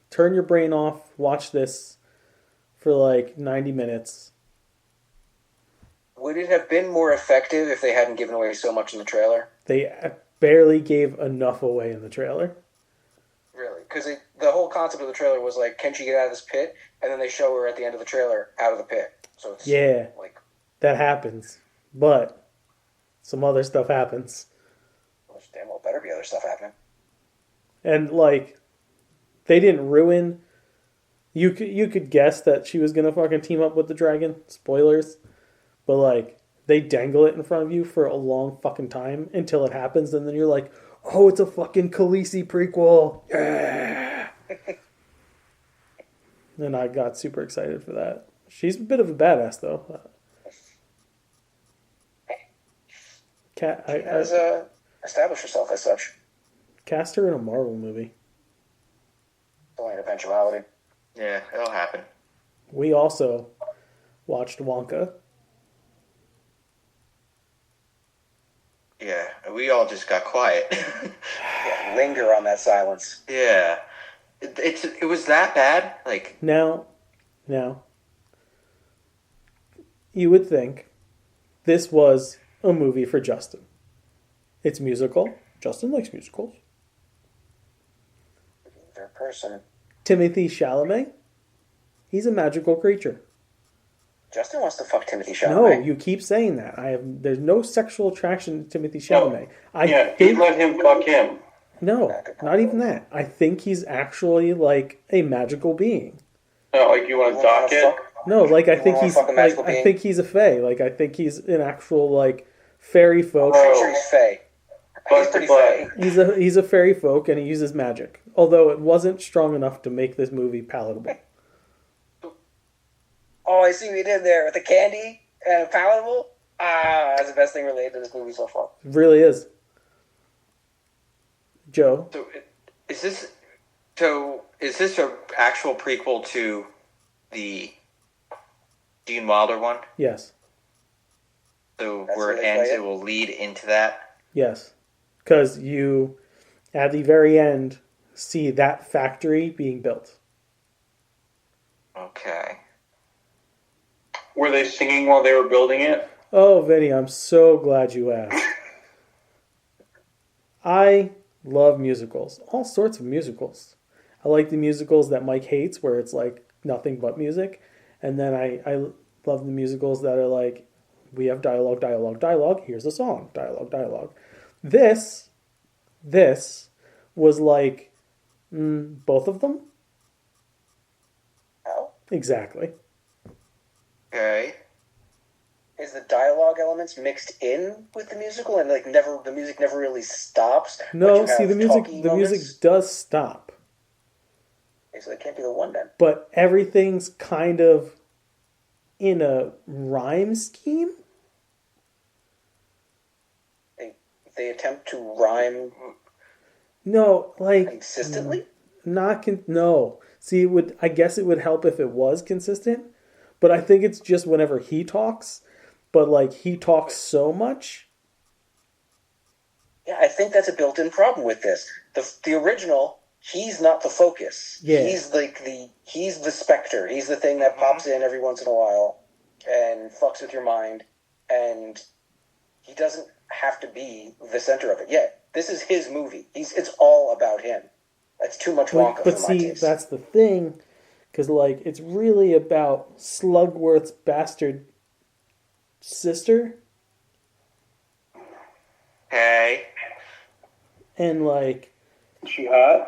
turn your brain off, watch this for like 90 minutes. Would it have been more effective if they hadn't given away so much in the trailer? They barely gave enough away in the trailer. Really? Because the whole concept of the trailer was like, can she get out of this pit? And then they show her at the end of the trailer out of the pit. So it's like that happens, but some other stuff happens. Well, damn well better be other stuff happening. And like, they didn't ruin. You could guess that she was gonna fucking team up with the dragon. Spoilers, but like they dangle it in front of you for a long fucking time until it happens, and then you're like, oh, it's a fucking Khaleesi prequel. Yeah. And I got super excited for that. She's a bit of a badass, though. She has established herself as such. Cast her in a Marvel movie. It's only an eventuality. Yeah, it'll happen. We also watched Wonka. Yeah, we all just got quiet. Yeah, linger on that silence. Yeah. It was that bad? Like Now, you would think this was a movie for Justin. It's musical. Justin likes musicals. Third person. Timothy Chalamet, he's a magical creature. Justin wants to fuck Timothy Chalamet. No, you keep saying that. There's no sexual attraction to Timothy Chalamet. He let him fuck him. No, not even that. I think he's actually like a magical being. No, like you want to dock it? No, like I think he's like, I think he's a fae. Like I think he's an actual like fairy folk. I'm pretty sure he's fae. He's pretty fae. He's a fairy folk and he uses magic. Although it wasn't strong enough to make this movie palatable. Oh, I see what you did there with the candy and palatable. That's the best thing related to this movie so far. It really is. Joe? So is this an actual prequel to the Gene Wilder one? Yes. So That's where it ends, it will lead into that? Yes. Because you, at the very end, see that factory being built. Okay. Were they singing while they were building it? Oh, Vinny, I'm so glad you asked. I love musicals. All sorts of musicals. I like the musicals that Mike hates, where it's like nothing but music. And then I love the musicals that are like, we have dialogue, dialogue, dialogue. Here's a song, dialogue, dialogue. This was like both of them. How? Exactly. Okay. Is the dialogue elements mixed in with the musical, and like the music never really stops? No, see the music does stop. Okay, so it can't be the one then. But everything's kind of in a rhyme scheme. They attempt to rhyme. No, like consistently. No. See, I guess it would help if it was consistent, but I think it's just whenever he talks. But like he talks so much. Yeah, I think that's a built-in problem with this. The original, he's not the focus. Yeah. He's he's the specter. He's the thing that pops in every once in a while and fucks with your mind, and he doesn't have to be the center of it. Yeah, this is his movie. It's all about him. That's too much Wonka for my taste. But that's the thing, because like it's really about Slugworth's bastard sister. Hey. And like, Is she hot?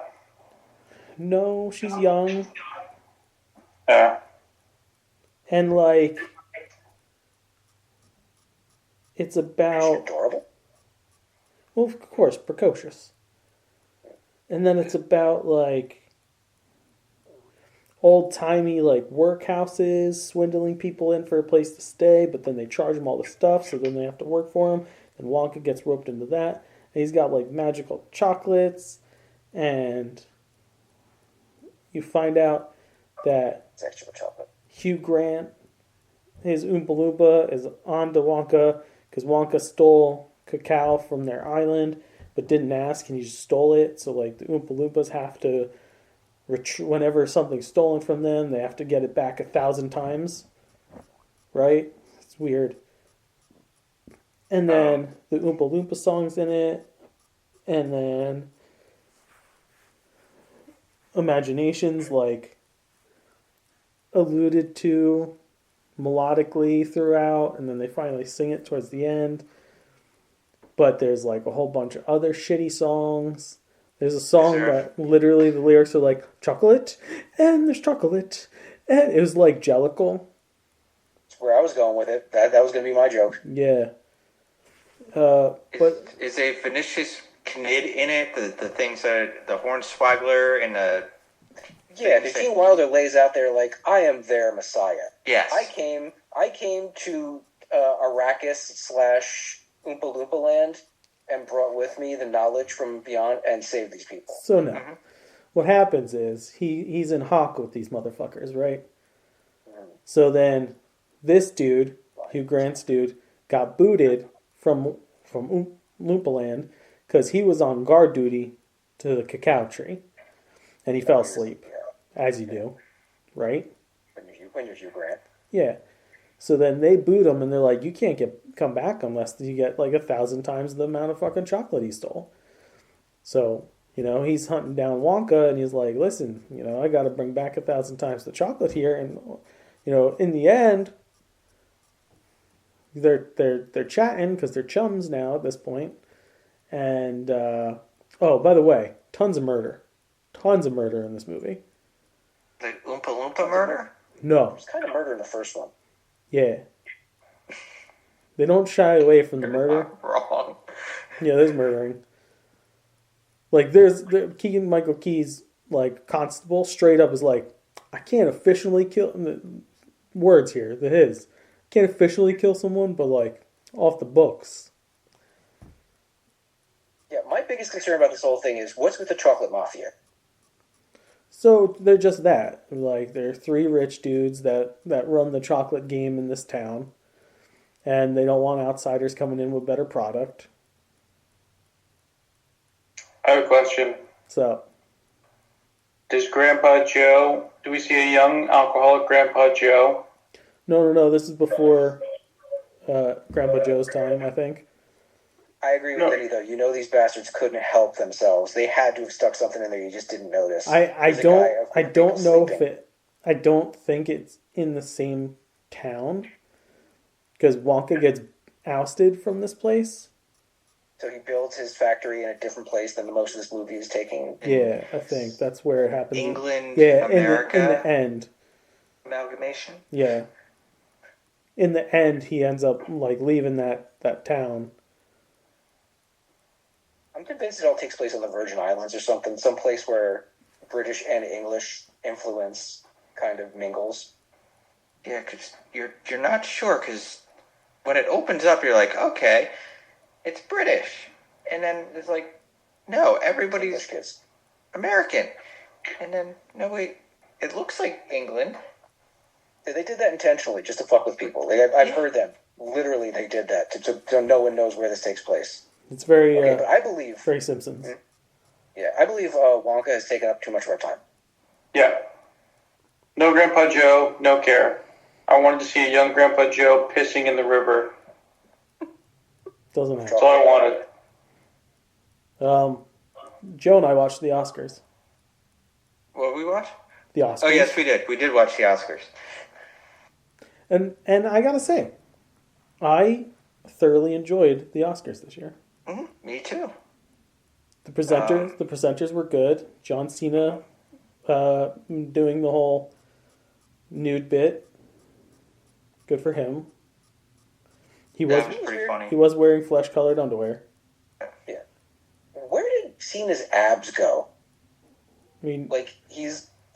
no, she's young. Yeah. And like, it's Is she about, adorable? well, of course, precocious. And then it's about like old-timey like workhouses swindling people in for a place to stay, but then they charge them all the stuff, so then they have to work for them. And Wonka gets roped into that. And he's got like magical chocolates, and you find out that It's extra chocolate. Hugh Grant, his Oompa Loompa, is on to Wonka because Wonka stole cacao from their island, but didn't ask, and he just stole it. So like the Oompa Loompas have to, whenever something's stolen from them, they have to get it back 1,000 times. Right? It's weird. And then the Oompa Loompa song's in it, and then Imagination's like alluded to melodically throughout, and then they finally sing it towards the end. But there's like a whole bunch of other shitty songs. There's a song that literally the lyrics are like chocolate, and there's chocolate, and it was like Jellicle. That's where I was going with it. That was going to be my joke. Yeah. But is a Vinicius Knid in it? The things that the Hornswaggler and the Yeah, because Gene Wilder lays out there like, I am their Messiah. yes. I came to Arrakis / Oompa Loompa land and brought with me the knowledge from beyond and saved these people. so no. What happens is he's in hock with these motherfuckers, right? So then this dude, Hugh Grant's dude, got booted from Loompa Land because he was on guard duty to the cacao tree, and he fell asleep, as you do, right? When you're Hugh Grant. Yeah. So then they boot him, and they're like, you can't come back unless you get like 1,000 times the amount of fucking chocolate he stole. So, he's hunting down Wonka, and he's like, listen, I got to bring back 1,000 times the chocolate here. And, in the end, they're chatting because they're chums now at this point. And, oh, by the way, tons of murder in this movie. The Oompa Loompa murder? No. There's kind of murder in the first one. Yeah. They don't shy away from the murder. Wrong. Yeah, there's murdering. Like, there's Keegan-Michael Key's, like, constable straight up is like, I can't officially kill... Words here, his. Can't officially kill someone, but, like, off the books. Yeah, my biggest concern about this whole thing is, what's with the chocolate mafia? So, they're just that. Like, they're 3 rich dudes that run the chocolate game in this town. And they don't want outsiders coming in with better product. I have a question. So, Does Grandpa Joe, do we see a young alcoholic Grandpa Joe? no, this is before Grandpa Joe's time, I think. I agree with Denny, though. These bastards couldn't help themselves. They had to have stuck something in there you just didn't notice. I don't know if I don't think it's in the same town because Wonka gets ousted from this place. So he builds his factory in a different place than most of this movie is taking. Yeah, I think that's where it happens. England, yeah, America. In the end. Amalgamation. Yeah. In the end, he ends up like leaving that town. I'm convinced it all takes place on the Virgin Islands or something, some place where British and English influence kind of mingles. Yeah, because you're not sure, because when it opens up, you're like, okay, it's British. And then it's like, no, everybody's kids. American. And then, no, wait, it looks like England. They did that intentionally, just to fuck with people. Like, I've heard them. Literally, they did that, so no one knows where this takes place. It's very, okay, but I believe... very Simpsons. Yeah, I believe Wonka has taken up too much of our time. Yeah. No Grandpa Joe, no care. I wanted to see a young Grandpa Joe pissing in the river. Doesn't happen. That's all I wanted. Joe and I watched the Oscars. What we watch? The Oscars. Oh, yes, we did. We did watch the Oscars. And I gotta say, I thoroughly enjoyed the Oscars this year. Mm-hmm. Me too. The presenters were good. John Cena doing the whole nude bit. Good for him. That was pretty funny. He was wearing flesh-colored underwear. Yeah. Where did Cena's abs go? I mean, like he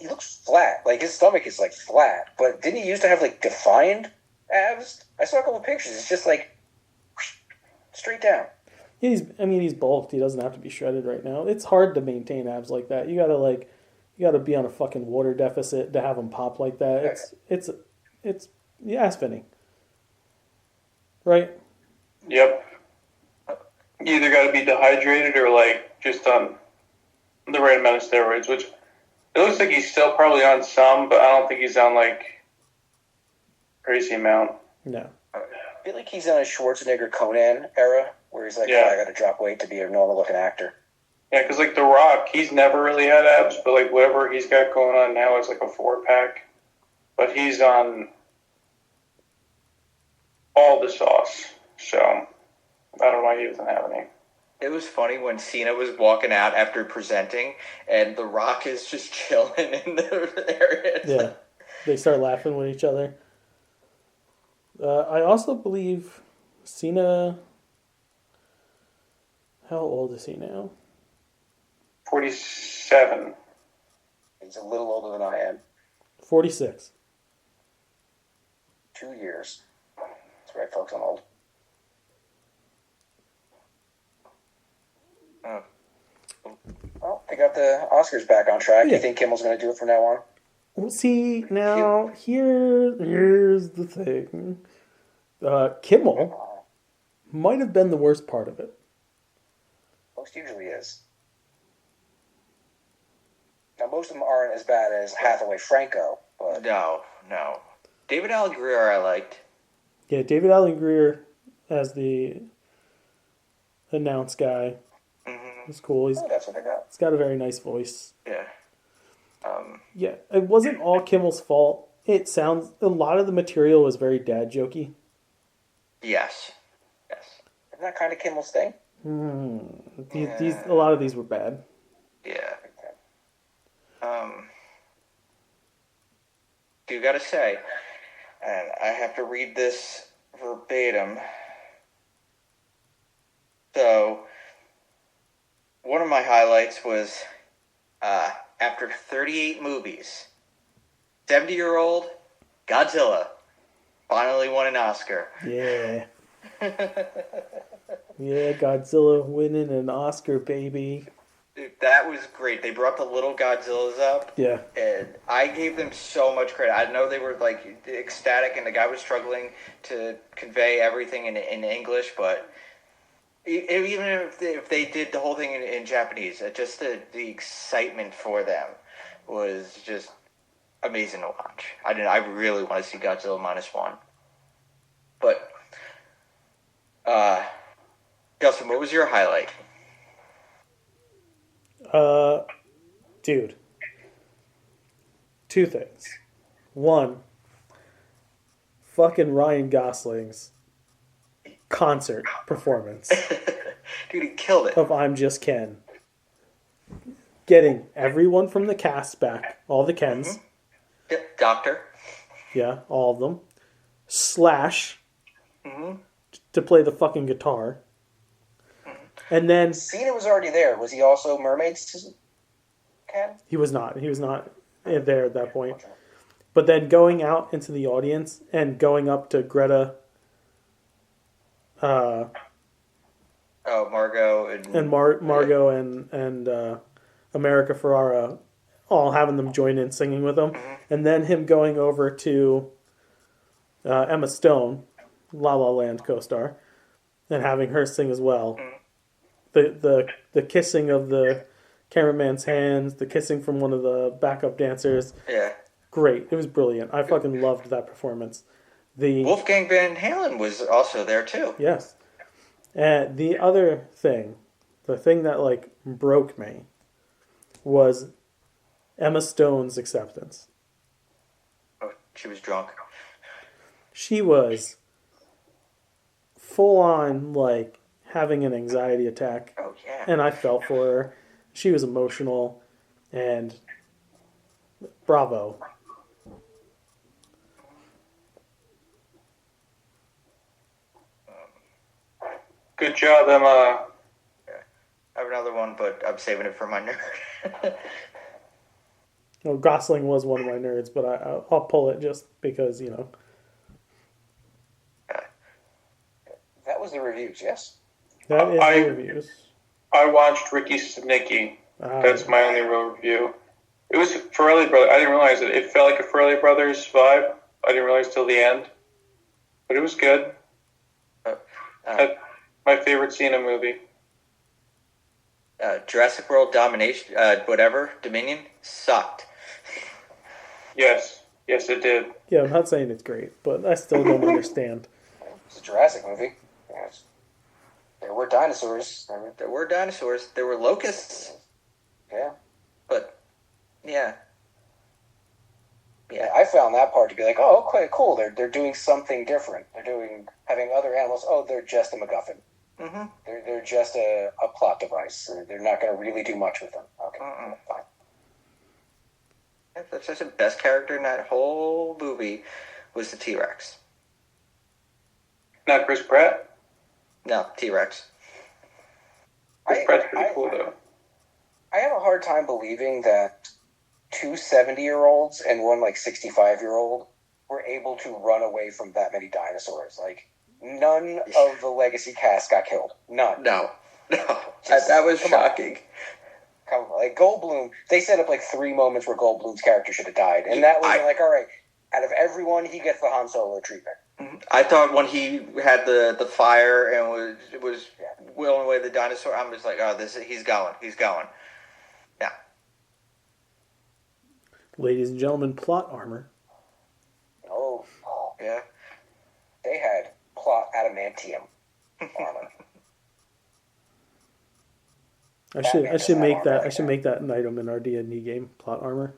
looks flat. Like his stomach is like flat. But didn't he used to have like defined abs? I saw a couple pictures. It's just like straight down. He's bulked. He doesn't have to be shredded right now. It's hard to maintain abs like that. You gotta be on a fucking water deficit to have them pop like that. It's ass fitting. Right? Yep. You either got to be dehydrated or like just on the right amount of steroids, which it looks like he's still probably on some, but I don't think he's on like crazy amount. No. I feel like he's in a Schwarzenegger Conan era where he's like, yeah. I got to drop weight to be a normal looking actor. Yeah, because like The Rock, he's never really had abs, but like whatever he's got going on now is like a 4-pack. But he's on all the sauce, so I don't know why he doesn't have any. It was funny when Cena was walking out after presenting, and The Rock is just chilling in the area. Yeah, they start laughing with each other. I also believe Cena... How old is he now? 47. He's a little older than I am. 46. 2 years. That's right, folks, I'm old. Oh. Well, they got the Oscars back on track. Yeah. You think Kimmel's going to do it from now on? Well, see, now, here's the thing. Kimmel might have been the worst part of it. Most usually is. Now, most of them aren't as bad as Hathaway Franco, but... No. David Alan Grier I liked. Yeah, David Alan Grier as the announce guy. Mm-hmm. He's cool. that's what they got. He's got a very nice voice. Yeah. Yeah, it wasn't all Kimmel's fault. It sounds... A lot of the material was very dad jokey. Yes. Isn't that kind of Kimmel's thing? These a lot of these were bad. Yeah. Do gotta say, and I have to read this verbatim. So, one of my highlights was after 38 movies, 70-year-old Godzilla finally won an Oscar. Yeah. Yeah, Godzilla winning an Oscar, baby. Dude, that was great. They brought the little Godzillas up. Yeah. And I gave them so much credit. I know they were like ecstatic and the guy was struggling to convey everything in English, but even if they did the whole thing in Japanese, just the excitement for them was just amazing to watch. I really want to see Godzilla -1. But Justin, what was your highlight? Dude. 2 things. One, fucking Ryan Gosling's concert performance Dude, he killed it. of I'm Just Ken. Getting everyone from the cast back, all the Kens. Yep, Doctor. Yeah, all of them. Slash to play the fucking guitar. And then Cena was already there. Was he also Mermaid's Ken? he was not. He was not there at that point. But then going out into the audience and going up to Greta, Margot and Margot and America Ferrara, all having them join in singing with them, and then him going over to Emma Stone, La La Land co-star, and having her sing as well. The kissing of the cameraman's hands, the kissing from one of the backup dancers. Yeah. Great. It was brilliant. I fucking loved that performance. Wolfgang Van Halen was also there too. Yes. And the other thing, the thing that like broke me, was Emma Stone's acceptance. Oh, she was drunk. She was full on like having an anxiety attack. Oh yeah. And I felt for her. She was emotional, and bravo. Good job, Emma. I have another one, but I'm saving it for my nerd. Well, Gosling was one of my nerds, but I'll pull it just because, you know. That was the reviews, yes? That is the reviews. I watched Ricky Stenicki. That's my only real review. It was Farrelly Brothers. I didn't realize it. It felt like a Farrelly Brothers vibe. I didn't realize till the end. But it was good. My favorite scene in a movie. Jurassic World Domination, Dominion, sucked. Yes, it did. Yeah, I'm not saying it's great, but I still don't understand. It's a Jurassic movie. Yes. There were dinosaurs. There were dinosaurs. There were locusts. Yeah. But, yeah. Yeah, I found that part to be like, oh, okay, cool. They're doing something different. They're having other animals. Oh, they're just a MacGuffin. Mm-hmm. They're just a plot device. They're not going to really do much with them. Okay, fine. That's just the best character in that whole movie was the T-Rex. Not Chris Pratt? No, T-Rex. Chris Pratt's pretty cool, though. I have a hard time believing that two 70-year-olds and one, 65-year-old were able to run away from that many dinosaurs. None of the legacy cast got killed. None. No. That was shocking. Come on. Goldblum, they set up 3 moments where Goldblum's character should have died. And that was all right, out of everyone, he gets the Han Solo treatment. I thought when he had the fire and was wheeling away the dinosaur, I'm just like, oh, he's going. Yeah. Ladies and gentlemen, plot armor. Oh. Yeah. They had plot adamantium armor. I should make that an item in our D&D game. Plot armor.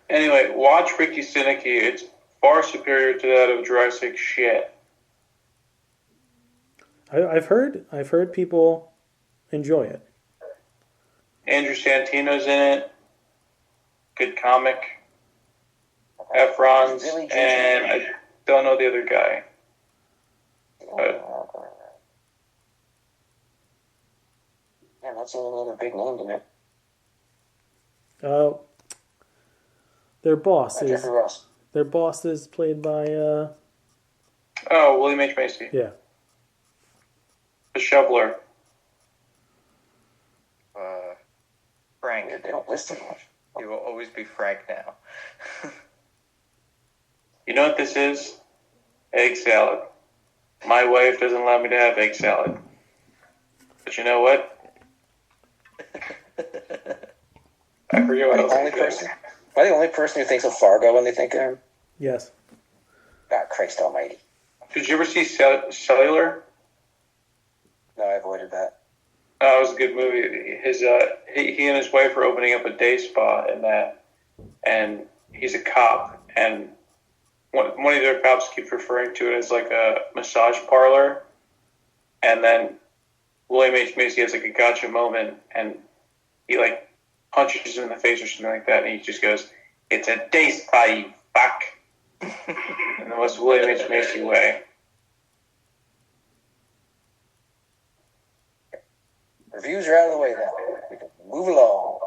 Anyway, watch Ricky Stenicki. It's far superior to that of Jurassic shit. I've heard people enjoy it. Andrew Santino's in it. Good comic. Efron's, and I don't know the other guy. Yeah, that's another big name to it. Their boss is Jeffrey Ross. Their boss is played by William H. Macy. Yeah. The Shoveler. Frank. They don't list him much. He will always be Frank now. You know what this is? Egg salad. My wife doesn't allow me to have egg salad. But you know what? I forget what else. Am I the only person who thinks of Fargo when they think of him? Yes. God, Christ almighty. Did you ever see Cellular? No, I avoided that. Oh, it was a good movie. He and his wife were opening up a day spa in that, and he's a cop, and one of the other cops keeps referring to it as like a massage parlor, and then William H. Macy has like a gotcha moment, and he like punches him in the face or something like that, and he just goes, "It's a day spa, you fuck," in the most William H. Macy way. Reviews are out of the way now. We can move along.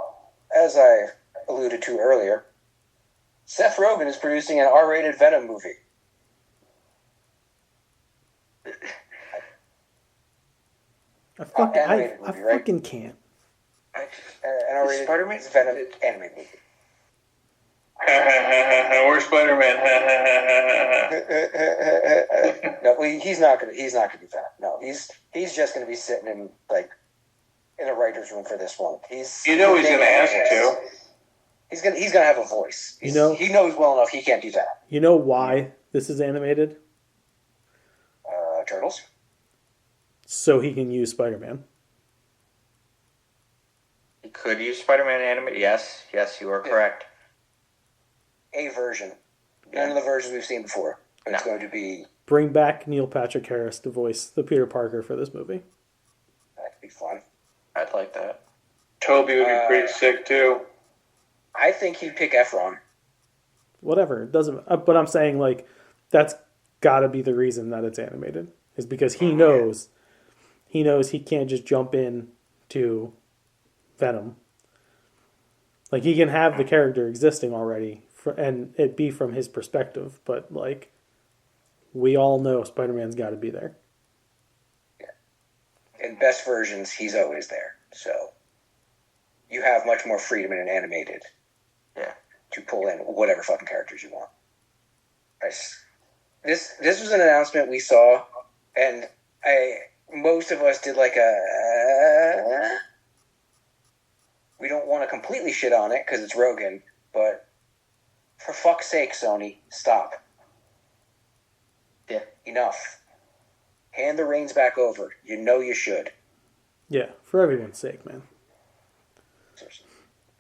As I alluded to earlier, Seth Rogen is producing an R-rated Venom movie. I Animated movie, right? fucking can't. An R-rated Spider-Man? Venom animated movie. Where's Spider-Man? No, he's not gonna do that. No, he's just gonna be sitting in a writer's room for this one. He's gonna ask to. He's gonna have a voice. He knows well enough he can't do that. You know why this is animated? Turtles. So he can use Spider-Man. He could use Spider-Man animated. Yes, you are correct. A version. None of the versions we've seen before. It's going to be. Bring back Neil Patrick Harris to voice the Peter Parker for this movie. That could be fun. I'd like that. Toby would be pretty sick too. I think he'd pick Efron. Whatever, it doesn't. But I'm saying that's got to be the reason that it's animated, is because he knows he can't just jump in to Venom. Like, he can have the character existing already, and it be from his perspective, but we all know Spider-Man's got to be there. Yeah. In best versions, he's always there. So you have much more freedom in an animated. Yeah. To pull in whatever fucking characters you want. This was an announcement we saw, and most of us did we don't want to completely shit on it because it's Rogan, but for fuck's sake, Sony, stop. Yeah. Enough. Hand the reins back over. You know you should. Yeah, for everyone's sake, man.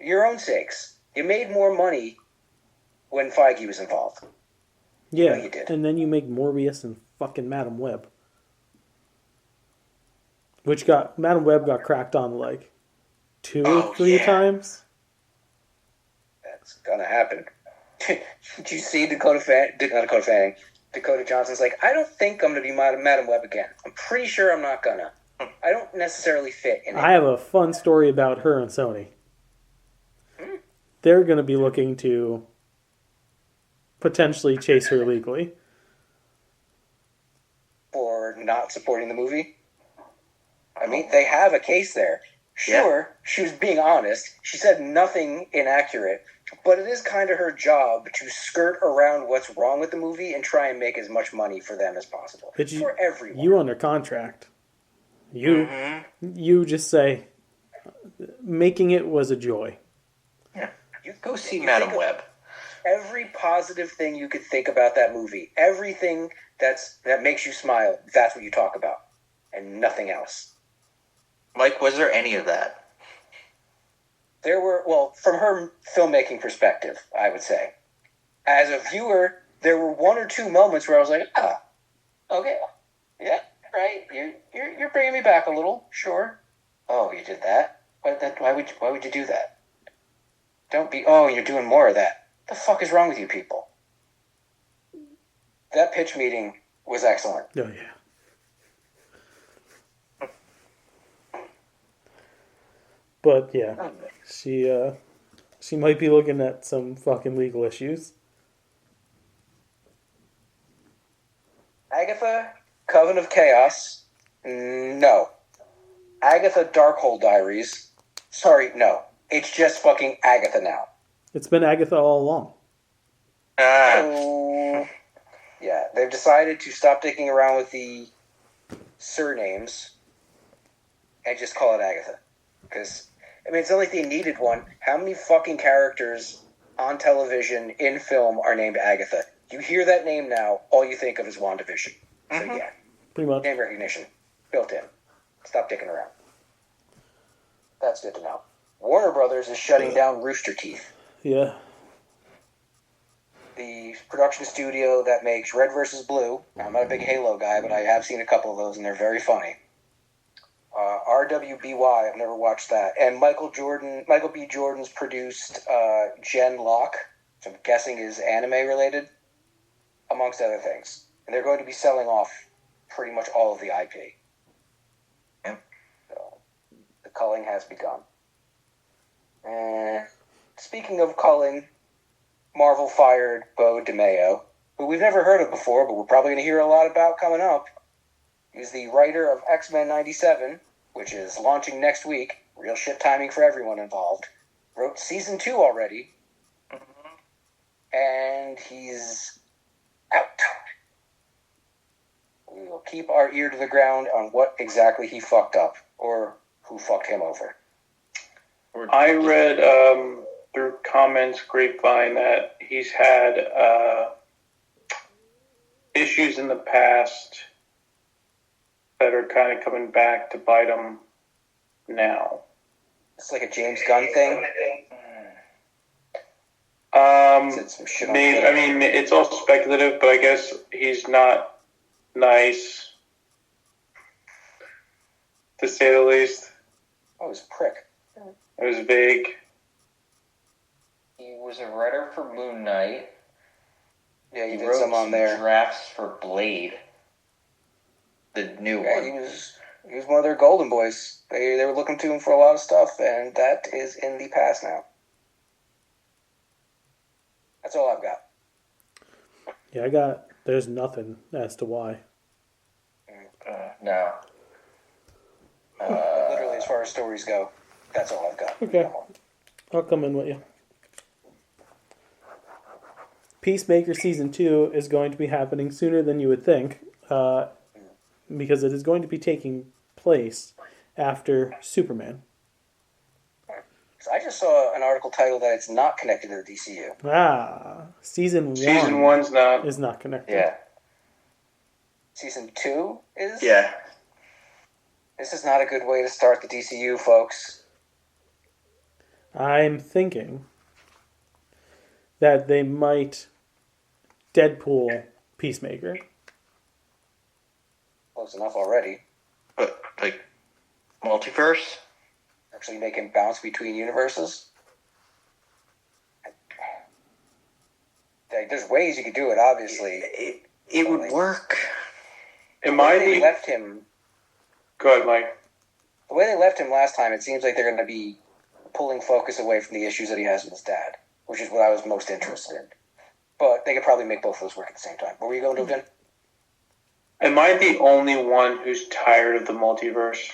Your own sakes. You made more money when Feige was involved. Yeah, you did. And then you make Morbius and fucking Madam Web. Madam Web got cracked on 2 or 3 times. That's gonna happen. Did you see Dakota Johnson's I don't think I'm gonna be Madam Web again. I'm pretty sure I'm not gonna. I don't necessarily fit in it. I have a fun story about her and Sony. They're going to be looking to potentially chase her legally. For not supporting the movie? I mean, they have a case there. Sure, She was being honest. She said nothing inaccurate. But it is kind of her job to skirt around what's wrong with the movie and try and make as much money for them as possible. For everyone. You under contract. You just say, making it was a joy. You go see Madam Web. Every positive thing you could think about that movie, everything that makes you smile, that's what you talk about, and nothing else. Mike, was there any of that? There were, from her filmmaking perspective, I would say. As a viewer, there were 1 or 2 moments where I was like, okay, yeah, right, you're bringing me back a little, sure. Oh, you did that? Why would you do that? Don't be, you're doing more of that. The fuck is wrong with you people? That pitch meeting was excellent. Oh, yeah. But, yeah, she might be looking at some fucking legal issues. Agatha, Coven of Chaos, no. Agatha Darkhold Diaries, sorry, no. It's just fucking Agatha now. It's been Agatha all along. So, yeah, they've decided to stop dicking around with the surnames and just call it Agatha. Because, it's not like they needed one. How many fucking characters on television, in film, are named Agatha? You hear that name now, all you think of is WandaVision. So, yeah. Pretty much. Name recognition. Built in. Stop dicking around. That's good to know. Warner Brothers is shutting down Rooster Teeth. Yeah. the production studio that makes Red vs. Blue. I'm not a big Halo guy, but I have seen a couple of those, and they're very funny. RWBY, I've never watched that. And Michael B. Jordan's produced Gen Lock, which I'm guessing is anime-related, amongst other things. And they're going to be selling off pretty much all of the IP. Yeah. So, the culling has begun. And speaking of culling, Marvel fired Bo DeMeo, who we've never heard of before, but we're probably going to hear a lot about coming up. He's the writer of X-Men 97, which is launching next week. Real shit timing for everyone involved. Wrote Season 2 already. And he's out. We will keep our ear to the ground on what exactly he fucked up, or who fucked him over. I read through comments grapevine that he's had issues in the past that are kind of coming back to bite him now. It's like a James Gunn thing. Maybe, I mean, it's all speculative, but I guess he's not nice, to say the least. Oh, it was a prick. It was vague. He was a writer for Moon Knight. Yeah, he did wrote some on there. Drafts for Blade, the new one. He was one of their golden boys. They were looking to him for a lot of stuff, and that is in the past now. That's all I've got. Yeah, there's nothing as to why. No. Literally, as far as stories go, that's all I've got. Okay. I'll come in with you. Peacemaker Season 2 is going to be happening sooner than you would think, because it is going to be taking place after Superman. So I just saw an article titled that it's not connected to the DCU. Season 1 Season 1's not. is not connected. Yeah. Season 2 is? Yeah. This is not a good way to start the DCU, folks. I'm thinking that they might Deadpool Peacemaker. Close enough already. But, like, multiverse? Actually make him bounce between universes. There's ways you could do it, obviously. It would work. Am I They the... left him... Go ahead, Mike. The way they left him last time, it seems like they're going to be pulling focus away from the issues that he has with his dad, which is what I was most interested in. But they could probably make both of those work at the same time. What were you going to do, Vin? Am I the only one who's tired of the multiverse?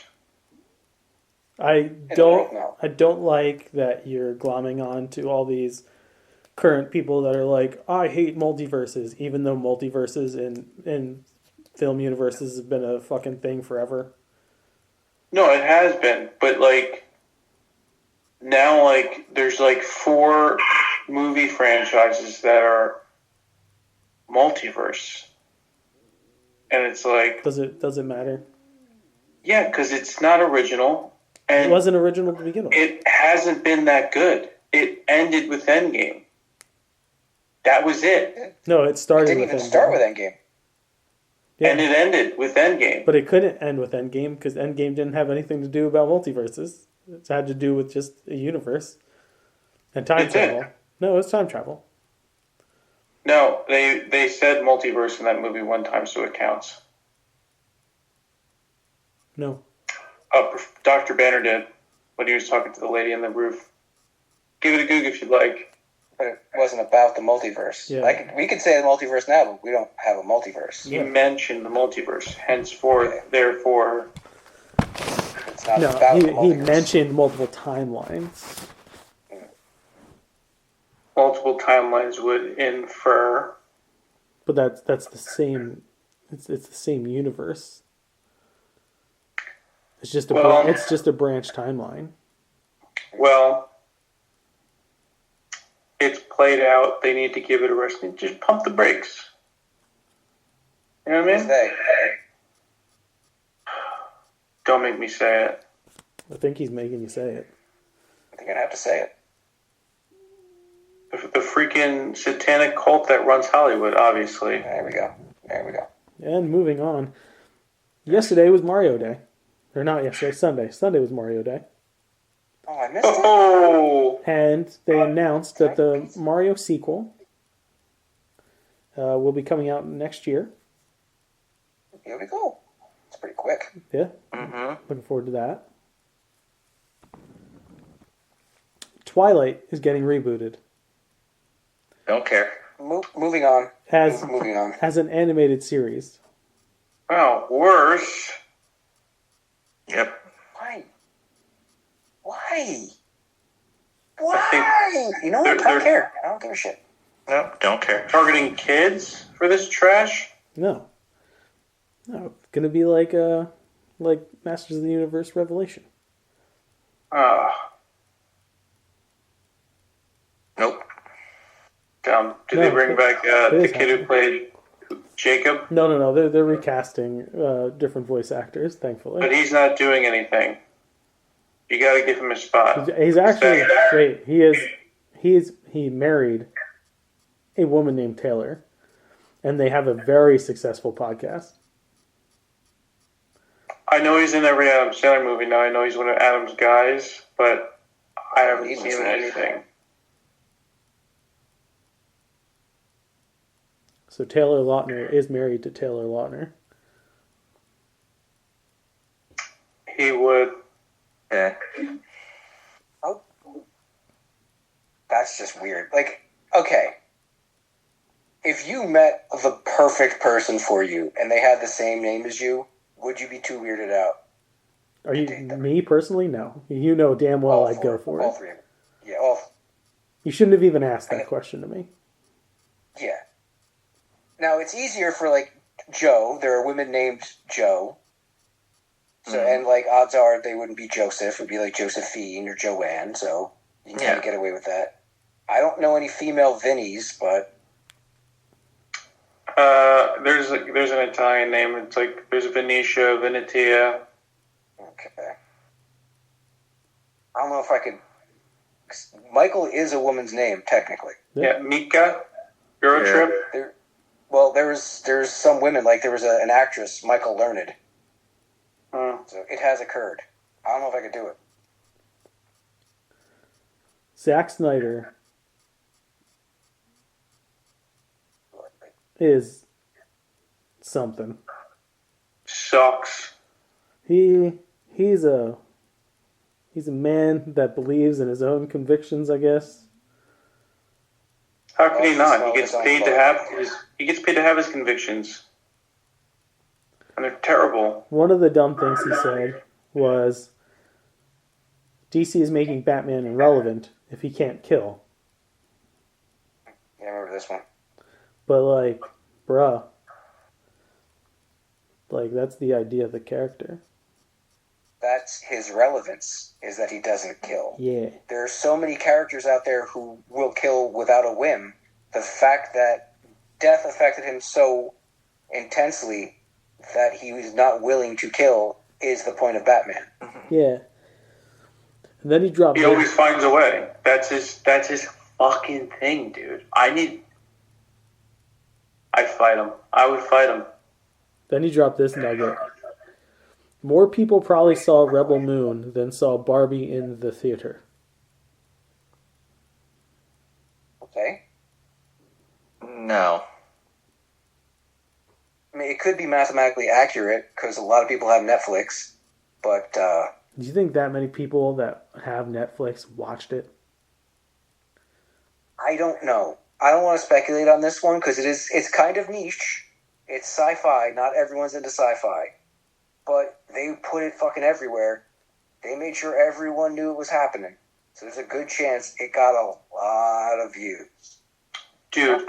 I don't like that you're glomming on to all these current people that are like, I hate multiverses, even though multiverses in film universes have been a fucking thing forever. No, it has been, but like now, like there's like 4 movie franchises that are multiverse, and it's like, Does it matter? Yeah, because it's not original, and It wasn't original to begin with. it hasn't been that good. It ended with Endgame. That was it, No, it It started didn't with even Endgame. start with Endgame. Yeah. and it ended with Endgame. But it couldn't end with Endgame because Endgame didn't have anything to do about multiverses. It had to do with just a universe and time It did. travel. No, it was time travel. No, they said multiverse in that movie one time, so it counts. No. Dr. Banner did when he was talking to the lady on the roof. Give it a Goog if you'd like. But it wasn't about the multiverse. Yeah. We could say the multiverse now, but we don't have a multiverse. He mentioned the multiverse, henceforth, therefore. It's not No, about the he multiverse. mentioned multiple timelines. Multiple timelines would infer. But that's the same. It's the same universe. It's just a branch timeline. Well, it's played out. They need to give it a rest. Just pump the brakes. You know what I Who's mean? they? Don't make me say it. I think he's making you say it. I think I'd have to say it. The freaking satanic cult that runs Hollywood, obviously. There we go. And moving on. Yesterday was Mario Day. Or not yesterday, Sunday. Sunday was Mario Day. Oh, I missed it. Oh! And they announced that the Mario sequel will be coming out next year. Here we go. It's pretty quick. Yeah. Mm-hmm. Looking forward to that. Twilight is getting rebooted. Don't care. Moving on. Moving on. As an animated series. Well, worse. Yep. Why? You know what? I don't care. I don't give a shit. No, don't care. Targeting kids for this trash? No. It's gonna be like Masters of the Universe Revelation. Nope. Did they bring back the kid who played Jacob? No. They're recasting different voice actors, thankfully. But he's not doing anything. You got to give him a spot. He's actually great. He married a woman named Taylor, and they have a very successful podcast. I know he's in every Adam Sandler movie now. I know he's one of Adam's guys, but I haven't seen him in anything. So Taylor Lautner is married to Taylor Lautner. He would. Yeah. Oh, that's just weird. Like, okay, if you met the perfect person for you and they had the same name as you, would you be too weirded out? Are you me personally? No. You know damn well I'd go for it. All three of them. Yeah, all. You shouldn't have even asked that question to me. Yeah. Now it's easier for like Joe. There are women named Joe. So and like odds are they wouldn't be Joseph. It would be like Josephine or Joanne. So you can kind of get away with that. I don't know any female Vinnies, but there's an Italian name. It's like there's Venetia, Venetia. okay. I don't know if I could. Michael is a woman's name technically. Yeah, Mika, Eurotrip. There's some women like there was an actress, Michael Learned. So it has occurred. I don't know if I could do it. Zack Snyder is something. Sucks. He's a man that believes in his own convictions, I guess. How can he not? He gets paid to have his convictions. And they're terrible. One of the dumb things he said was DC is making Batman irrelevant if he can't kill. Yeah, I remember this one. But like, bruh. Like, that's the idea of the character. That's his relevance, is that he doesn't kill. Yeah. There are so many characters out there who will kill without a whim. The fact that death affected him so intensely that he was not willing to kill is the point of Batman. Yeah. And then he dropped... He always finds a way. That's his fucking thing, dude. I'd fight him. I would fight him. Then he dropped this nugget. More people probably saw Rebel Moon than saw Barbie in the theater. Okay. No. I mean, it could be mathematically accurate because a lot of people have Netflix, but... Do you think that many people that have Netflix watched it? I don't know. I don't want to speculate on this one because it's kind of niche. It's sci-fi. Not everyone's into sci-fi. But they put it fucking everywhere. They made sure everyone knew it was happening. So there's a good chance it got a lot of views. Dude.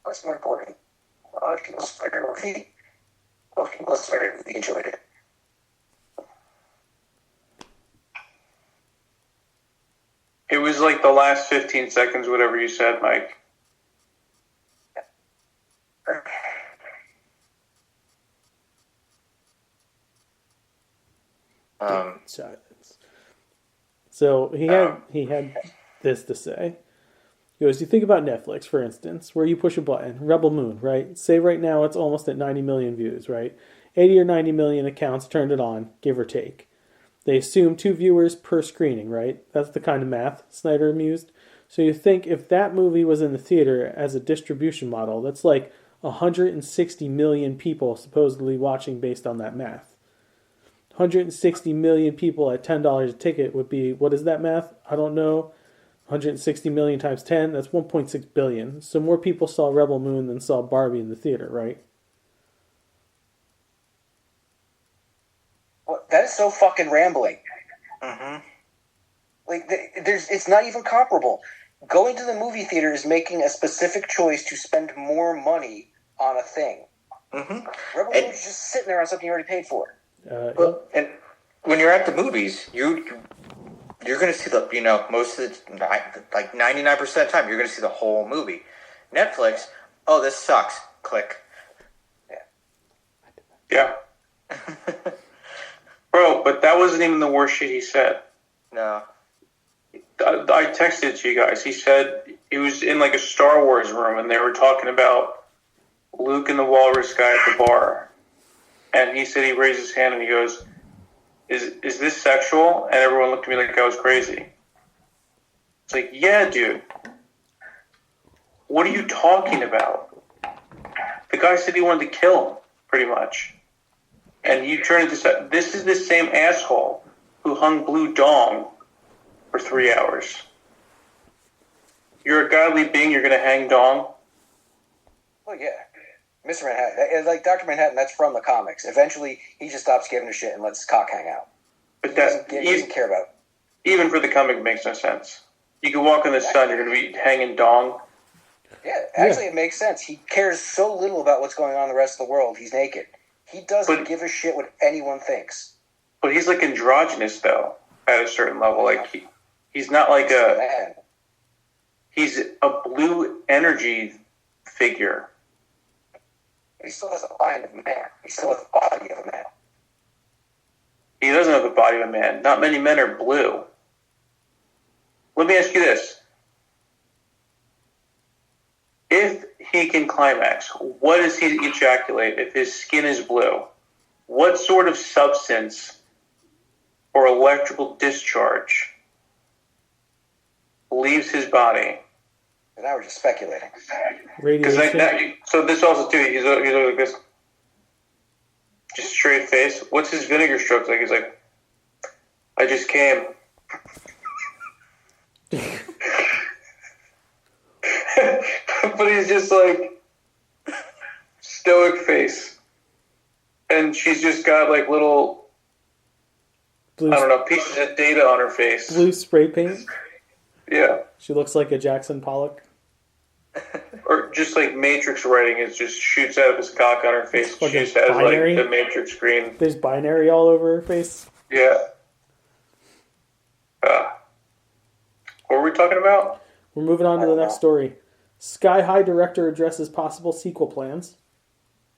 What's more important? A lot of people enjoyed it. It was like the last 15 seconds, whatever you said, Mike. Silence. So he had this to say. He goes, you think about Netflix, for instance, where you push a button, Rebel Moon, right? Say right now it's almost at 90 million views, right? 80 or 90 million accounts turned it on, give or take. They assume 2 viewers per screening, right? That's the kind of math Snyder used. So you think if that movie was in the theater as a distribution model, that's like 160 million people supposedly watching based on that math. 160 million people at $10 a ticket would be, what is that math? I don't know. 160 million times 10, that's 1.6 billion. So more people saw Rebel Moon than saw Barbie in the theater, right? Well, that is so fucking rambling. Mm-hmm. Like, it's not even comparable. Going to the movie theater is making a specific choice to spend more money on a thing. Mm-hmm. Rebel Moon is just sitting there on something you already paid for. Well, and when you're at the movies, you're going to see the, most of the, like 99% of the time, you're going to see the whole movie. Netflix, oh, this sucks. Click. Yeah. Bro, but that wasn't even the worst shit he said. No. I texted it to you guys. He said he was in like a Star Wars room and they were talking about Luke and the Walrus guy at the bar. And he said he raised his hand and he goes, Is this sexual? And everyone looked at me like I was crazy. It's like, yeah, dude. What are you talking about? The guy said he wanted to kill him, pretty much. And you turn it to... This is the same asshole who hung Blue Dong for 3 hours. You're a godly being, you're going to hang Dong? Well, yeah. Mr. Manhattan, like Dr. Manhattan, that's from the comics. Eventually, he just stops giving a shit and lets his cock hang out. But he doesn't care about it. Even for the comic, it makes no sense. You can walk in the sun, you're going to be hanging Dong. Yeah, actually, It makes sense. He cares so little about what's going on in the rest of the world. He's naked. He doesn't give a shit what anyone thinks. But he's like androgynous, though, at a certain level. Like, he's not like Man. He's a blue energy figure. He still has the mind of a man. He still has the body of a man. He doesn't have the body of a man. Not many men are blue. Let me ask you this. If he can climax, what does he ejaculate if his skin is blue? What sort of substance or electrical discharge leaves his body? And now we're just speculating. Radiation. So this also, too, he's like this. Just straight face. What's his vinegar strokes like? He's like, I just came. But he's just like stoic face. And she's just got like little, Blue, I don't know, pieces of data on her face. blue spray paint. Yeah. She looks like a Jackson Pollock. Or just like Matrix writing, it just shoots out of his cock on her face. Like She a just has binary? like the Matrix screen. There's binary all over her face. Yeah. What were we talking about? We're moving on to the next story. Sky High director addresses possible sequel plans.